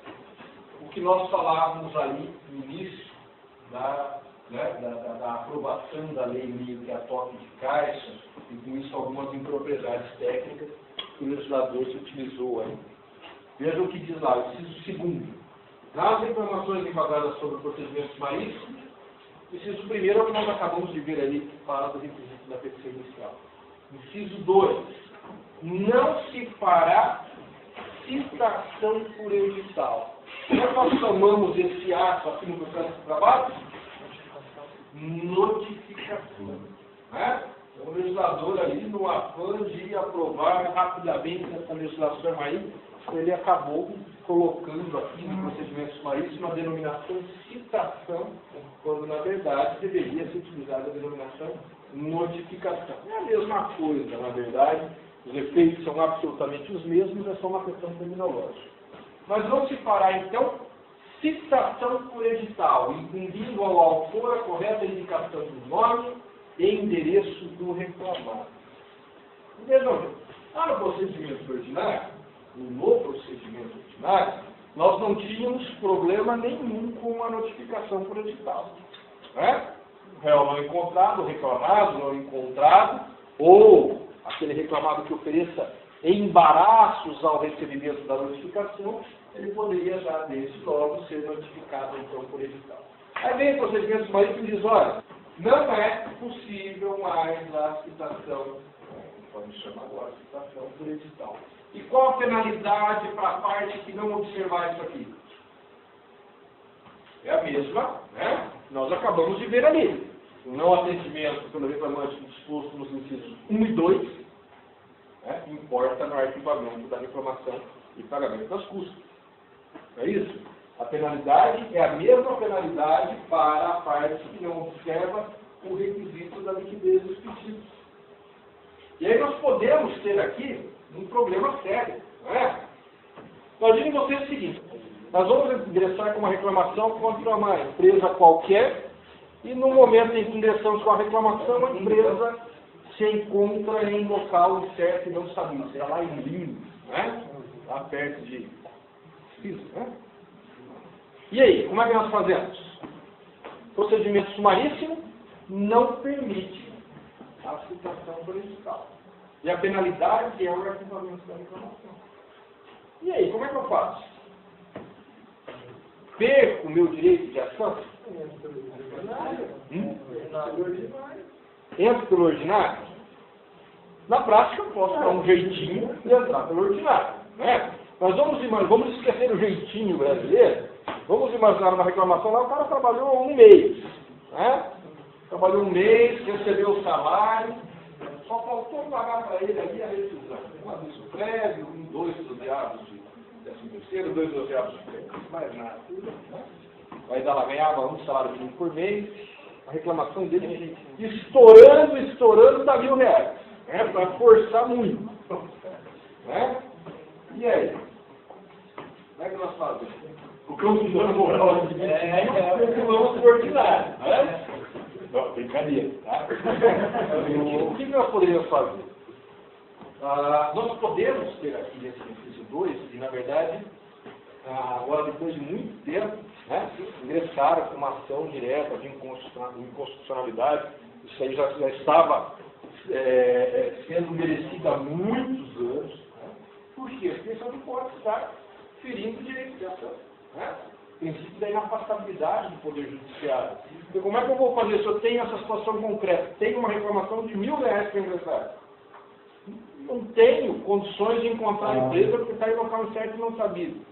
o que nós falávamos ali no início da aprovação da lei meio que a toque de caixa, e com isso algumas impropriedades técnicas que o legislador se utilizou aí. Veja o que diz lá, o inciso segundo. Nas reclamações enquadradas sobre o procedimento sumarístico, o inciso primeiro é o que nós acabamos de ver ali, que fala do requisito da PC inicial. Inciso 2. Não se fará citação por edital. Como é que nós chamamos esse ato aqui no processo de trabalho? Notificação. Né? O legislador ali, no afã de aprovar rapidamente essa legislação aí, ele acabou colocando aqui no procedimento sumarístico uma denominação citação, quando na verdade deveria ser utilizada a denominação notificação. É a mesma coisa, na verdade, os efeitos são absolutamente os mesmos, é só uma questão terminológica. Mas não se fará, então, citação por edital, incumbindo ao autor a correta indicação do nome e endereço do reclamado. Vejam, no procedimento ordinário, no procedimento ordinário, nós não tínhamos problema nenhum com a notificação por edital. Né? O réu não encontrado, o reclamado não encontrado, ou aquele reclamado que ofereça embaraços ao recebimento da notificação, ele poderia já, desde logo, ser notificado, então, por edital. Aí vem o procedimento sumarístico e diz, olha, não é possível mais a citação, pode chamar agora, citação por edital. E qual a penalidade para a parte que não observar isso aqui? É a mesma, né? Nós acabamos de ver ali. O não atendimento pelo reclamante disposto nos incisos 1 e 2, né, importa no arquivamento da reclamação e pagamento das custas. Não é isso? A penalidade é a mesma penalidade para a parte que não observa o requisito da liquidez dos pedidos. E aí nós podemos ter aqui um problema sério, não é? Imagine você o seguinte, nós vamos ingressar com uma reclamação contra uma empresa qualquer e no momento em que ingressamos com a reclamação, a empresa se encontra em local incerto e não sabemos, está lá em Limbo, né? Lá perto de Piso, né? E aí, como é que nós fazemos? Procedimento sumaríssimo não permite a citação por edital. E a penalidade é o arquivamento da reclamação. E aí, como é que eu faço? Perco o meu direito de ação? Entro pelo ordinário? Na prática, eu posso dar um jeitinho e entrar pelo ordinário. Né? Mas vamos esquecer o jeitinho brasileiro. Vamos imaginar uma reclamação lá, o cara trabalhou um mês. Né? Trabalhou um mês, recebeu o salário, só faltou pagar para ele ali a rescisão. Um aviso prévio, 2 dozeavos de 13º, 2 dozeavos de prévio, mais nada. Né? Aí ela ganhava um salário mínimo por mês, a reclamação dele estourando dá R$1.000, né? Para forçar muito. Né? E aí? Como é que nós fazemos? O campo moral aqui calculamos o ordinário. Né? Não, brincadeira. Tá? O que nós poderíamos fazer? Nós podemos ter aqui nesse inciso 2, e na verdade, agora depois de muito tempo, né, ingressaram com uma ação direta de inconstitucionalidade, isso aí já estava sendo merecido há muitos anos. Né? Por quê? Porque isso não pode estar ferindo o direito de ação. Né? princípio da inafastabilidade do Poder Judiciário. Porque como é que eu vou fazer se eu tenho essa situação concreta? Tenho uma reclamação de R$1.000 para ingressar. Não tenho condições de encontrar a empresa porque está em local incerto e não sabido.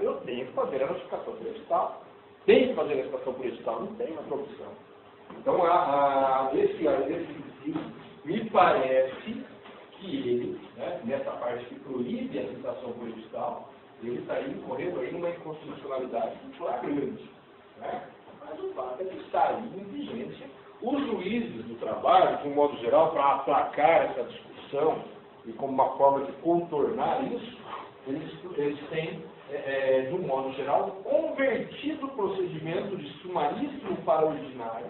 Eu tenho que fazer a notificação por edital. Tenho que fazer a notificação por edital. Não tem outra opção. Então, esse princípio, me parece que ele, né, nessa parte que proíbe a licitação por edital, ele está incorrendo aí numa inconstitucionalidade flagrante. Né? Mas o fato é que está aí em vigência. Os juízes do trabalho, de um modo geral, para aplacar essa discussão e como uma forma de contornar isso, eles têm, de um modo geral, convertido o procedimento de sumaríssimo para ordinário,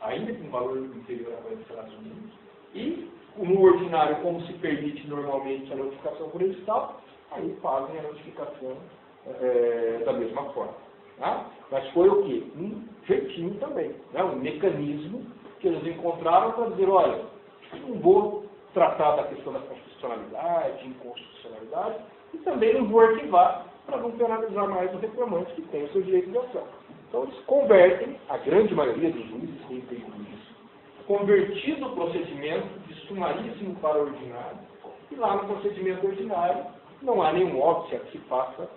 ainda com valor inferior a 40 salários mínimos, e no ordinário, como se permite normalmente a notificação por edital, aí fazem a notificação da mesma forma. Tá? Mas foi o quê? Um jeitinho também, né? Um mecanismo que eles encontraram para dizer, olha, não vou tratar da questão da constitucionalidade, inconstitucionalidade, e também não vou arquivar para não penalizar mais os reclamantes que têm o seu direito de ação. Então eles convertem, a grande maioria dos juízes tem feito isso, convertido o procedimento de sumaríssimo para ordinário, e lá no procedimento ordinário não há nenhum óbvio que se faça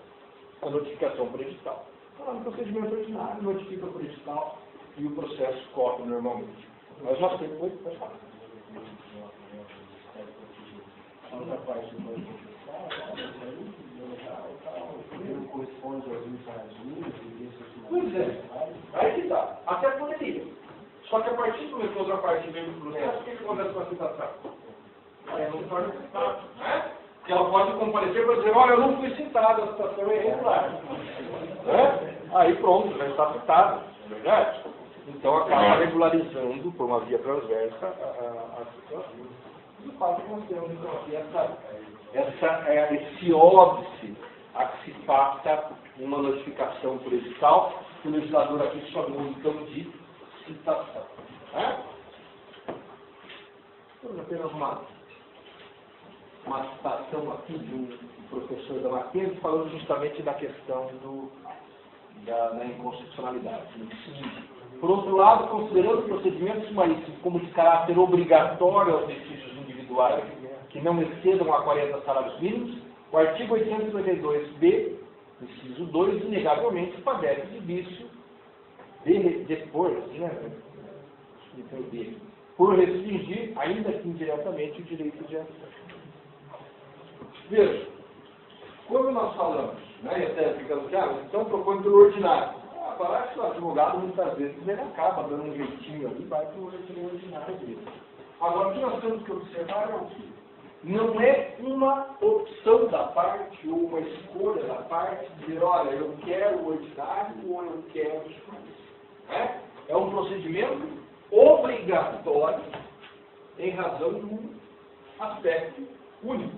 a notificação por edital. Então lá no procedimento ordinário, notifica por edital e o processo corre normalmente. Mas nós temos muito para falar. Outra parte do não corresponde aos infragios e Pois é, aí que está. Até poderia. Só que a partir do momento que a outra parte vem do processo, o que acontece com a citação? Ela não pode citar, né? Que ela pode comparecer para dizer, olha, eu não fui citado, a citação é irregular. Né? Aí pronto, já está citado, não é verdade? Então acaba regularizando, por uma via transversa, a situação. De fato, nós temos então aqui esse óbice a que se faça uma notificação por edital, que o legislador aqui chamou então de citação. Né? Temos apenas uma citação aqui de um professor da Mackenzie falando justamente da questão da inconstitucionalidade. Por outro lado, considerando o procedimento sumaríssimo como de caráter obrigatório aos litígios individuais que não excedam a 40 salários mínimos, o artigo 852b, inciso 2, inegavelmente padece de vício por restringir, ainda que indiretamente, o direito de ação. Veja, quando nós falamos, né, e até ficamos estão propondo pelo ordinário. Parece que o advogado, muitas vezes, ele acaba dando um jeitinho ali, vai para o regime ordinário dele. Agora, o que nós temos que observar é o quê? Não é uma opção da parte ou uma escolha da parte dizer, olha, eu quero o ordinário ou eu quero o sumaríssimo. É um procedimento obrigatório em razão de um aspecto único,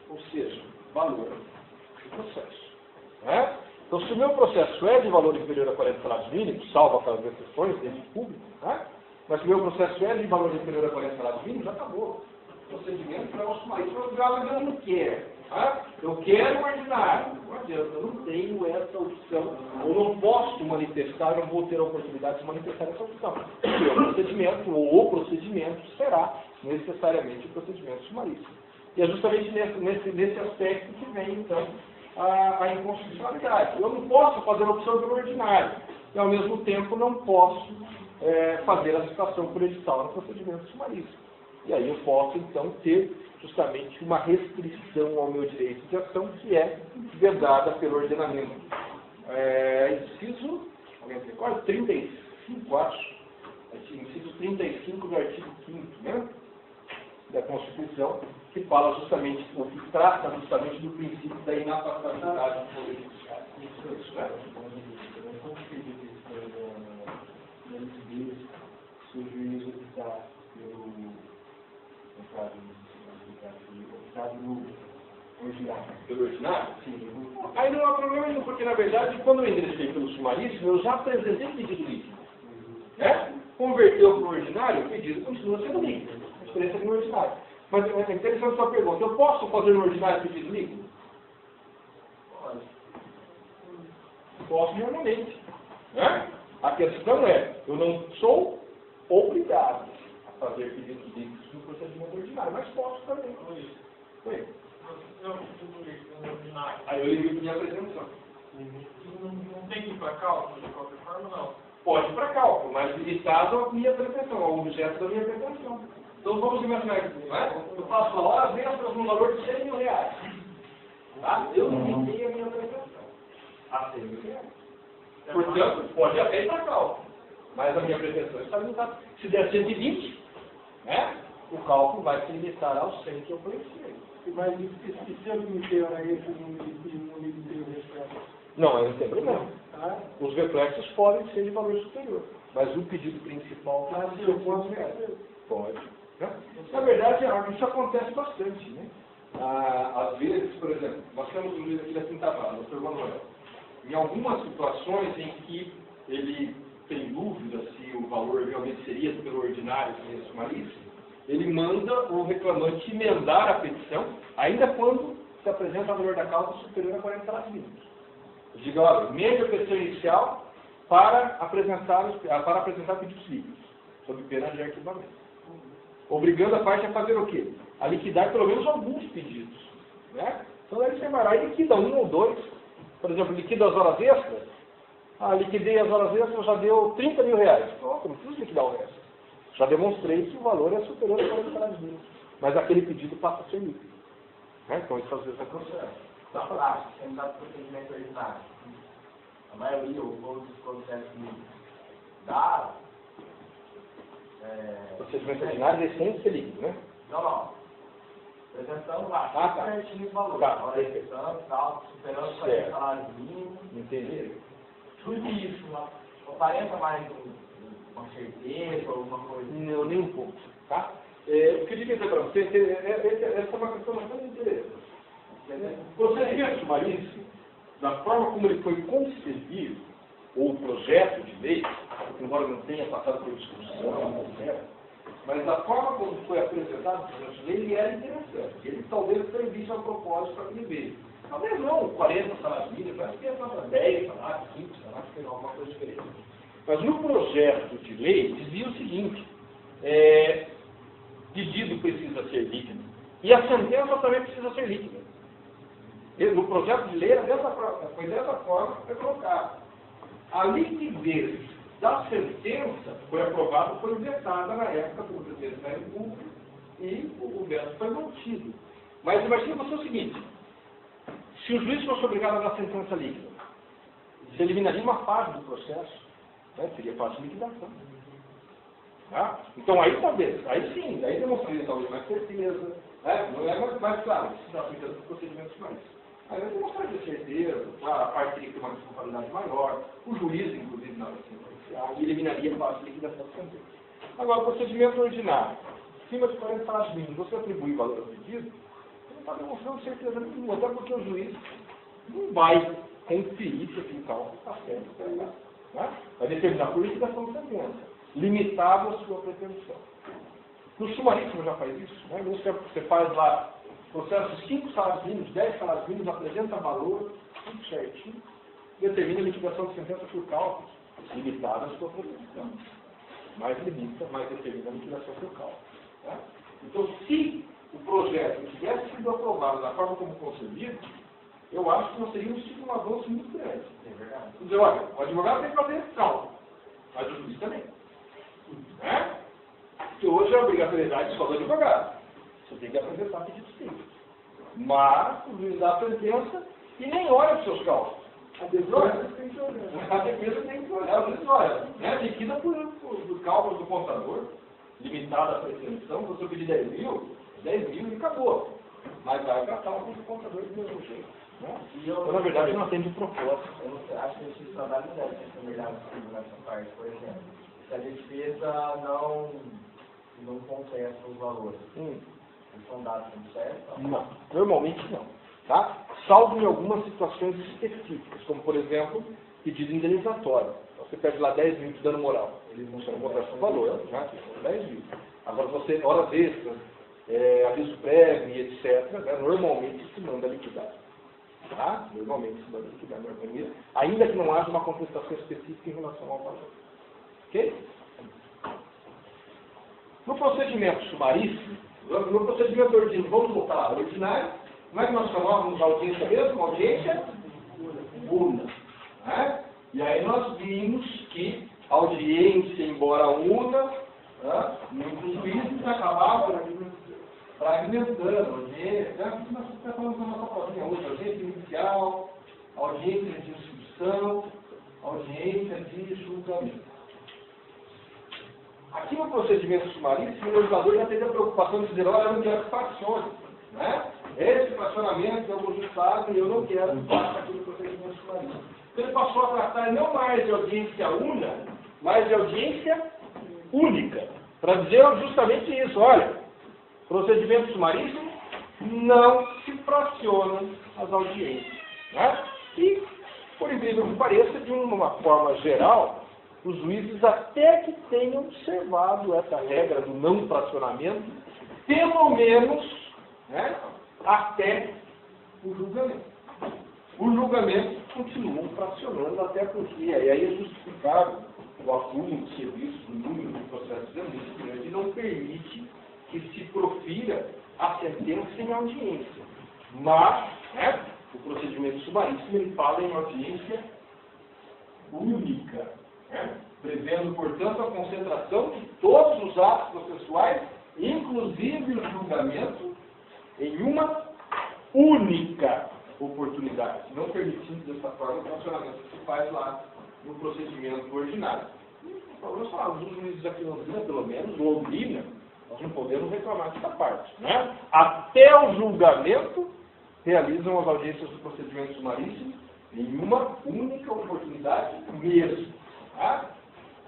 ou seja, valor do processo. Então, se o meu processo é de valor inferior a 40 salários mínimos, salvo aquelas exceções dentro público, mas se o meu processo é de valor inferior a 40 salários mínimos, já acabou. O procedimento é o sumaríssimo, mas eu não quero. Eu quero o ordinário. Não adianta, eu não tenho essa opção. Eu não posso manifestar, eu não vou ter a oportunidade de manifestar essa opção. Porque o procedimento, ou o procedimento, será necessariamente o procedimento sumaríssimo. E é justamente nesse aspecto que vem, então, a inconstitucionalidade. Eu não posso fazer a opção pelo ordinário. E, ao mesmo tempo, não posso fazer a citação por edital no procedimento sumaríssimo. E aí eu posso, então, ter justamente uma restrição ao meu direito de ação, que é vedada pelo ordenamento. Inciso, alguém se recorda? 35, acho. Inciso 35 do artigo 5º, né? Da Constituição, que fala justamente, ou que trata justamente do princípio da inafastabilidade do poder judiciário. Isso, né? Se o juiz optar pelo ordinário? Sim. Aí não há problema nenhum, porque na verdade, quando eu ingressei pelo sumaríssimo, eu já apresentei pedido líquido. Converteu para o ordinário, o pedido continua sendo líquido. A diferença é no ordinário. Mas é interessante a sua pergunta. Eu posso fazer no ordinário pedido líquido? Pode. Posso normalmente. Né? A questão é, eu não sou obrigado a fazer pedidos líquidos no procedimento ordinário, mas posso também. Oi. Aí eu ligo minha pretensão. Não tem que ir para cálculo de qualquer forma, não. Pode ir para cálculo, mas limitado à minha pretensão, ao objeto da minha pretensão. Então vamos imaginar que eu faço a hora extras no valor de 100 mil reais. Tá? Eu limitei a minha pretensão a 100 mil reais. Portanto, pode até ir para cálculo, mas a minha pretensão está limitada. Se der 120, né, o cálculo vai se limitar aos 100 que eu conheci. Mas e se eu limitei a esse e não limitei o reflexo? Não, aí não tem problema. Tá? Os reflexos podem ser de valor superior, mas o pedido principal Se eu posso pode. Né? Na verdade, isso acontece bastante. Né? Às vezes, por exemplo, nós temos um livro aqui da Quinta Vara, Dr. Manuel. Em algumas situações em que ele tem dúvida se o valor realmente seria pelo ordinário, se é sumaríssimo, ele manda o reclamante emendar a petição, ainda quando se apresenta o valor da causa superior a 40 salários mínimos. Diga, olha, emende a petição inicial para apresentar pedidos líquidos, sob pena de arquivamento. Obrigando a parte a fazer o quê? A liquidar pelo menos alguns pedidos. Né? Então aí você vai lá e liquida um ou dois. Por exemplo, liquida as horas extras. Liquidei as horas extras, já deu 30 mil reais. Pronto, não preciso liquidar o resto. Já demonstrei que o valor é superior a 40 salários mínimos. Mas aquele pedido passa a ser líquido. Né? Então isso às vezes acontece. Na prática, sendo dado procedimento ordinário, a maioria ou todos os processos da procedimento ordinário é sem ser líquido, né? Não. Apresentamos lá, tá. certinho o valor. Tá, Hora execução, tal, superando 40 salários mínimos. Entendi. Tudo isso, não aparenta mais uma certeza, alguma coisa. Não, nem um pouco. Tá? O que eu queria dizer para você, essa é uma questão bastante interessante. O procedimento sumaríssimo, da forma como ele foi concebido, ou o projeto de lei, embora não tenha passado por discussão, mas da forma como foi apresentado o projeto de lei, ele era interessante. Ele talvez servisse a propósito para aquele meio. Talvez não 40 salários mínimos, mas que para 10 salários, 5 salários, alguma coisa diferente. Mas no projeto de lei dizia o seguinte, pedido precisa ser líquido, e a sentença também precisa ser líquida. No projeto de lei foi dessa forma que foi colocado. A liquidez da sentença foi aprovada, foi vetada na época pelo presidente da República e o veto foi mantido. Mas imagine você o seguinte, se o juiz fosse obrigado a dar sentença líquida, se eliminaria uma fase do processo, né? Seria fase de liquidação. Tá? Então aí talvez, aí sim, aí demonstraria talvez mais certeza, né? Não é mais claro, se está aplicando procedimentos mais. Aí eu demonstraria certeza, a parte teria que ter uma responsabilidade maior, o juiz, inclusive, na sentencial, e eliminaria a fase de liquidação do sentença. Agora, o procedimento ordinário, acima de 40 salários mínimos, você atribui valor ao pedido, você não está demonstrando certeza nenhuma, até porque o juiz não vai conferir se aquele cálculo está certo, né? Vai determinar por liquidação de sentença, limitado a sua pretensão. No sumaríssimo já faz isso, né? Você faz lá processo de 5 salários mínimos, 10 salários mínimos, apresenta valor, tudo certinho, determina a liquidação de sentença por cálculos, limitada a sua pretensão. Mais limita, mais determina a liquidação por cálculo. Tá? Então, se o projeto tivesse sido aprovado da forma como concebido, eu acho que nós teríamos tido um avanço muito grande. É verdade. Quer dizer, olha, o advogado tem que fazer esse cálculo, mas o juiz também. Né? Porque hoje é a obrigatoriedade só do advogado. Você tem que apresentar pedidos simples. Mas o juiz dá a sentença e nem olha para os seus cálculos. A defesa tem que olhar. A defesa tem que olhar. O juiz olha, né? Liquida por cálculo do contador, limitada a pretensão, se você pedir 10 mil e acabou. Mas vai para cálculo do contador do mesmo jeito. Né? Então, na verdade, não atende o propósito. Eu não acho que esse trabalho não deve ser melhorado nessa parte, por exemplo. Se a defesa não contesta os valores. Eles são dados como certo? Não, normalmente não. Tá? Salvo em algumas situações específicas, como por exemplo, pedido indenizatório. Você pede lá 10 mil de dano moral. Eles não são contestam o valor, já que são 10 mil. Agora você, horas extras, aviso prévio e etc., né, normalmente se manda liquidar. Tá? Normalmente isso deve liquidar na harmonia, ainda que não haja uma contestação específica em relação ao valor. Ok? No procedimento sumaríssimo, no procedimento ordinário, vamos voltar lá, ordinário, como é que nós chamávamos a audiência mesmo? Audiência una. Né? E aí nós vimos que a audiência, embora una, né, muitos juízes acabavam fragmentando a audiência. Nós estamos falando da nossa palavrinha hoje, audiência inicial, audiência de instrução, audiência de julgamento. Aqui no procedimento sumaríssimo, o legislador já teve a preocupação de dizer, olha, eu não quero que fracione. Né? Esse fracionamento é um justado e eu não quero que faça aqui no procedimento sumaríssimo. Então ele passou a tratar não mais de audiência una, mas de audiência única. Para dizer justamente isso, olha, procedimento sumaríssimo não se fracionam as audiências. Né? E, por incrível que pareça, de uma forma geral, os juízes até que tenham observado essa regra do não fracionamento, pelo menos, né, até o julgamento. O julgamento continuam fracionando até porque, e aí é justificado o acúmulo de serviços, o número de processos é muito grande e não permite que se profira a sentença sem audiência. Mas, né, o procedimento sumaríssimo ele fala em audiência única. Prevendo, portanto, a concentração de todos os atos processuais, inclusive o julgamento, em uma única oportunidade, não permitindo dessa forma o funcionamento que se faz lá no procedimento ordinário. Nós falamos, os juízes aqui na Londrina, pelo menos, ou Londrina, nós não podemos reclamar dessa parte. Né? Até o julgamento, realizam as audiências do procedimento sumaríssimo em uma única oportunidade mesmo. Tá?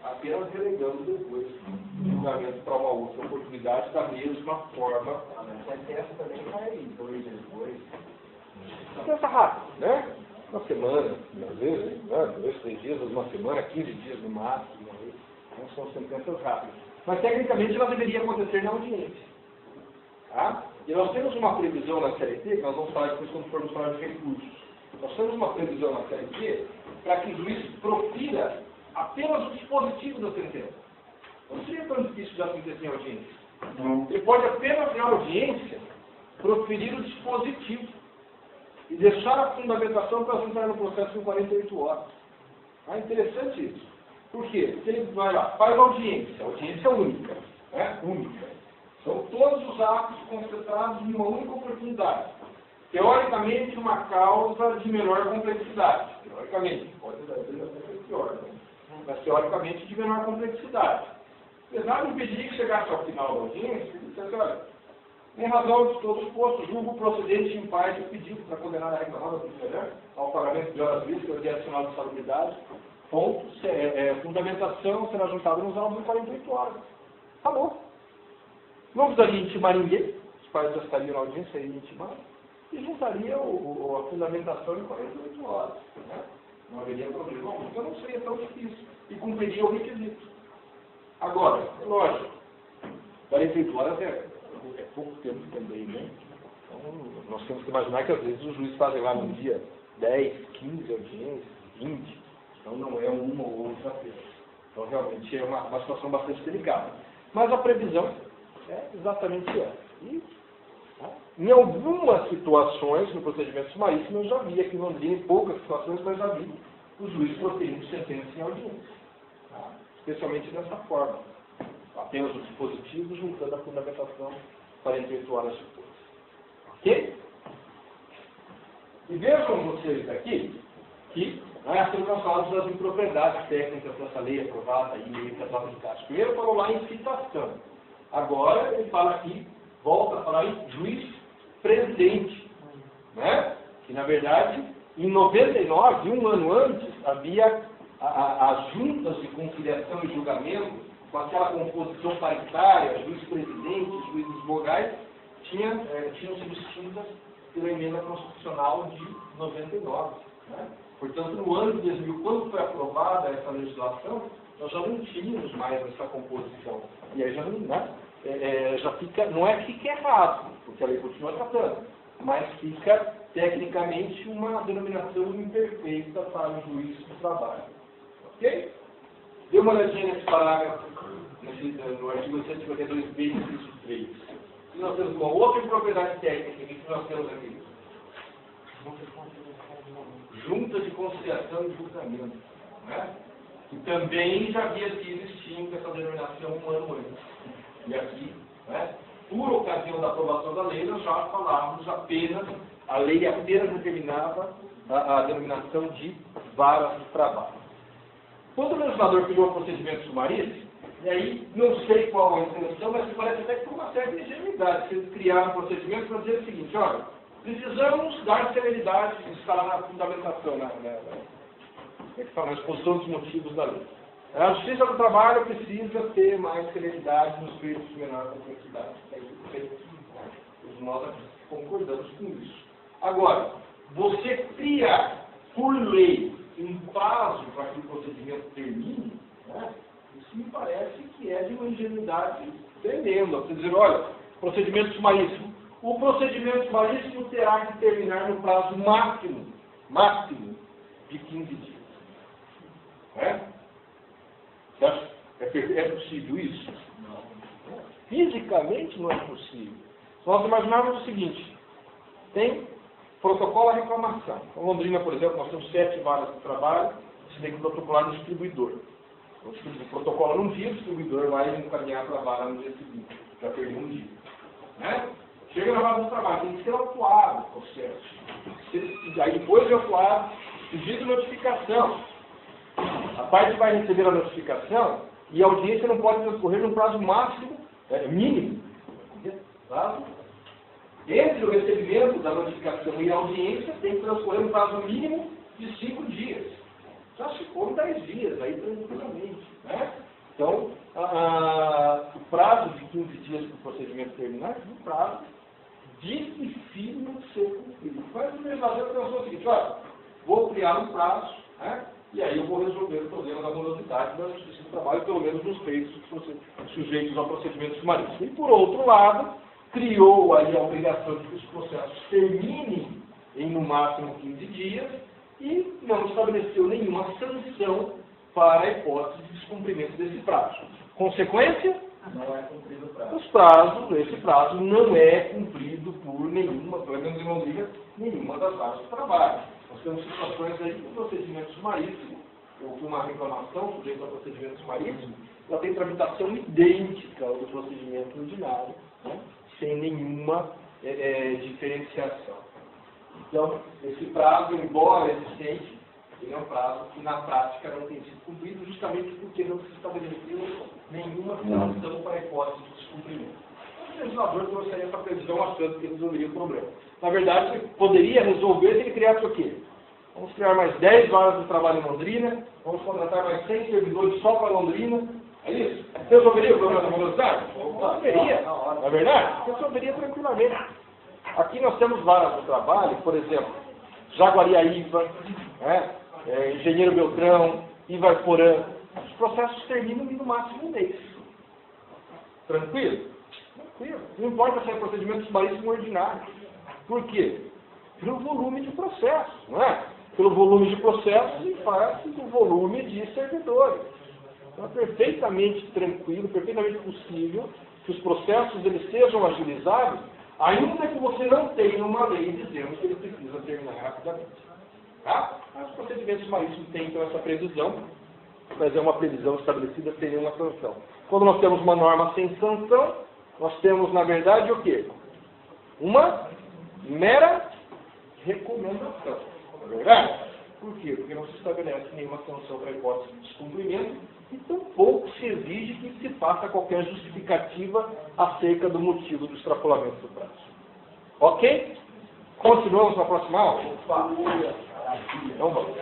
Apenas delegando depois o julgamento para uma outra oportunidade da mesma forma. Mas essa também vai 2 dias depois. Pensa rápido, né? Uma semana, às vezes, né? 2, 3 dias, uma semana, 15 dias no máximo. Não são sentenças rápidas. Mas tecnicamente ela deveria acontecer na audiência. Tá? E nós temos uma previsão na CLT, que nós vamos falar depois quando formos falar de recursos. Nós temos uma previsão na CLT para que o juiz profira apenas o dispositivo da sentença. Não seria tão difícil de acontecer em audiência. Ele pode apenas, na audiência, proferir o dispositivo e deixar a fundamentação para entrar no processo em 48 horas. É interessante isso. Por quê? Porque ele vai lá, faz audiência única. Né? Única. São todos os atos concentrados em uma única oportunidade. Teoricamente, uma causa de menor complexidade. Teoricamente, pode ser pior, né? Mas teoricamente de menor complexidade. Nada impediria que chegasse ao final da audiência e dissesse, olha, em razão de todo exposto, julgo procedente em parte o pedido para condenar a reclamada ao pagamento de horas vistas e adicional de salubridade. Ponto. Fundamentação será juntada nos autos em 48 horas. Acabou. Não precisaria intimar ninguém. Os pais já estariam na audiência e intimar. E juntaria a fundamentação em 48 horas. Né? Não haveria problema. Então não seria tão difícil. E cumpriria o requisito. Agora, é lógico, 48 horas é pouco tempo também, né? Então, nós temos que imaginar que às vezes os juízes fazem lá no dia 10, 15 audiências, 20, então não é uma ou outra vez. Então realmente é uma situação bastante delicada. Mas a previsão é exatamente essa. E, em algumas situações, no procedimento sumaríssimo, eu já vi aqui em Londrina, em poucas situações, mas já vi os juízes proferindo sentença em audiência. Tá? Especialmente dessa forma. Apenas o dispositivo juntando a fundamentação 48 horas depois. Ok? E vejam vocês aqui que nós falamos das impropriedades técnicas dessa lei aprovada e lei tratada de caso. Primeiro falou lá em citação. Agora ele fala aqui, volta a falar em juiz presidente. Né? Que na verdade, em 99, um ano antes, havia as juntas de conciliação e julgamento, com aquela composição paritária, juiz-presidente, juízes vogais, tinham sido extintas pela emenda constitucional de 99. Né? Portanto, no ano de 2000, quando foi aprovada essa legislação, nós já não tínhamos mais essa composição. E aí já não, né? Já fica, não é que fica errado, porque a lei continua tratando, mas fica tecnicamente, uma denominação imperfeita para o juiz do trabalho. Ok? Dê uma olhadinha nesse parágrafo, no artigo 152b, inciso 3. E nós temos uma outra propriedade técnica, que nós temos aqui. Junta de conciliação e julgamento. Né? Que também já havia sido extinta essa denominação um ano antes. E aqui, né, por ocasião da aprovação da lei, nós já falávamos apenas, a lei apenas determinava a denominação de varas de trabalho. Quando o legislador criou o procedimento sumaríssimo, e aí não sei qual a intenção, mas parece até que por uma certa ingenuidade, eles criaram um procedimento para dizer o seguinte: olha, precisamos dar celeridade, está lá na fundamentação, na exposição dos motivos da lei. A Justiça do Trabalho precisa ter mais celeridade nos feitos de menor complexidade. Nós concordamos com isso. Agora, você criar, por lei, um prazo para que o procedimento termine, né, isso me parece que é de uma ingenuidade tremenda. Você dizer, olha, procedimento sumaríssimo. O procedimento sumaríssimo terá que terminar no prazo máximo de 15 dias. É possível isso? Não. Fisicamente não é possível. Nós imaginarmos o seguinte: tem protocolo à reclamação. Em Londrina, por exemplo, nós temos 7 varas de trabalho, você tem que protocolar no distribuidor. O protocolo num dia, o distribuidor vai encaminhar para a vara no dia seguinte. Já perdeu um dia. Né? Chega na vara do trabalho, tem que ser autuado o processo. Aí depois de autuado, pedido de notificação. A parte vai receber a notificação e a audiência não pode transcorrer num prazo mínimo. Prazo. Entre o recebimento da notificação e a audiência, tem que transcorrer um prazo mínimo de 5 dias. Já se for 10 dias, aí tranquilamente. Né? Então, o prazo de 15 dias para o procedimento terminar é um prazo difícil de ser cumprido. Mas o legislador pensou o seguinte: olha, vou criar um prazo, né? E aí eu vou resolver o problema da morosidade da Justiça do Trabalho, pelo menos nos feitos sujeitos ao procedimento sumaríssimo. E, por outro lado, criou aí a obrigação de que os processos terminem em, no máximo, 15 dias e não estabeleceu nenhuma sanção para a hipótese de descumprimento desse prazo. Consequência? Não é cumprido o prazo. Esse prazo não é cumprido por nenhuma, pelo menos em Londrina, nenhuma das varas de trabalho. Nós temos situações aí que o procedimento sumaríssimo, ou que uma reclamação sujeita ao procedimento sumaríssimo, ela tem tramitação idêntica ao do procedimento ordinário, né, sem nenhuma diferenciação. Então, esse prazo, embora existente, ele é um prazo que na prática não tem sido cumprido, justamente porque não se estabeleceu nenhuma sanção para a hipótese de descumprimento. O legislador trouxeria essa previsão achando que resolveria o problema. Na verdade, poderia resolver se ele criasse o quê? Vamos criar mais 10 varas de trabalho em Londrina, vamos contratar mais 100 servidores só para Londrina. É isso? Resolveria o problema da morosidade? Resolveria. Na verdade, resolveria tranquilamente. Aqui nós temos varas de trabalho, por exemplo, Jaguariaíva, Engenheiro Beltrão, Ivaiporã. Os processos terminam em no máximo um mês. Tranquilo? Tranquilo. Não importa se é procedimento sumaríssimo ordinário. Por quê? Pelo volume de processos, não é? Pelo volume de processos e face do volume de servidores. Então é perfeitamente tranquilo, perfeitamente possível que os processos eles sejam agilizados, ainda que você não tenha uma lei dizendo que ele precisa terminar rapidamente. Tá? Os procedimentos sumaríssimos têm então essa previsão, mas é uma previsão estabelecida sem nenhuma sanção. Quando nós temos uma norma sem sanção, nós temos, na verdade, o quê? Uma mera recomendação. Não é verdade? Por quê? Porque não se estabelece nenhuma sanção para a hipótese de descumprimento e tampouco se exige que se faça qualquer justificativa acerca do motivo do extrapolamento do prazo. Ok? Continuamos na próxima aula? Então vamos.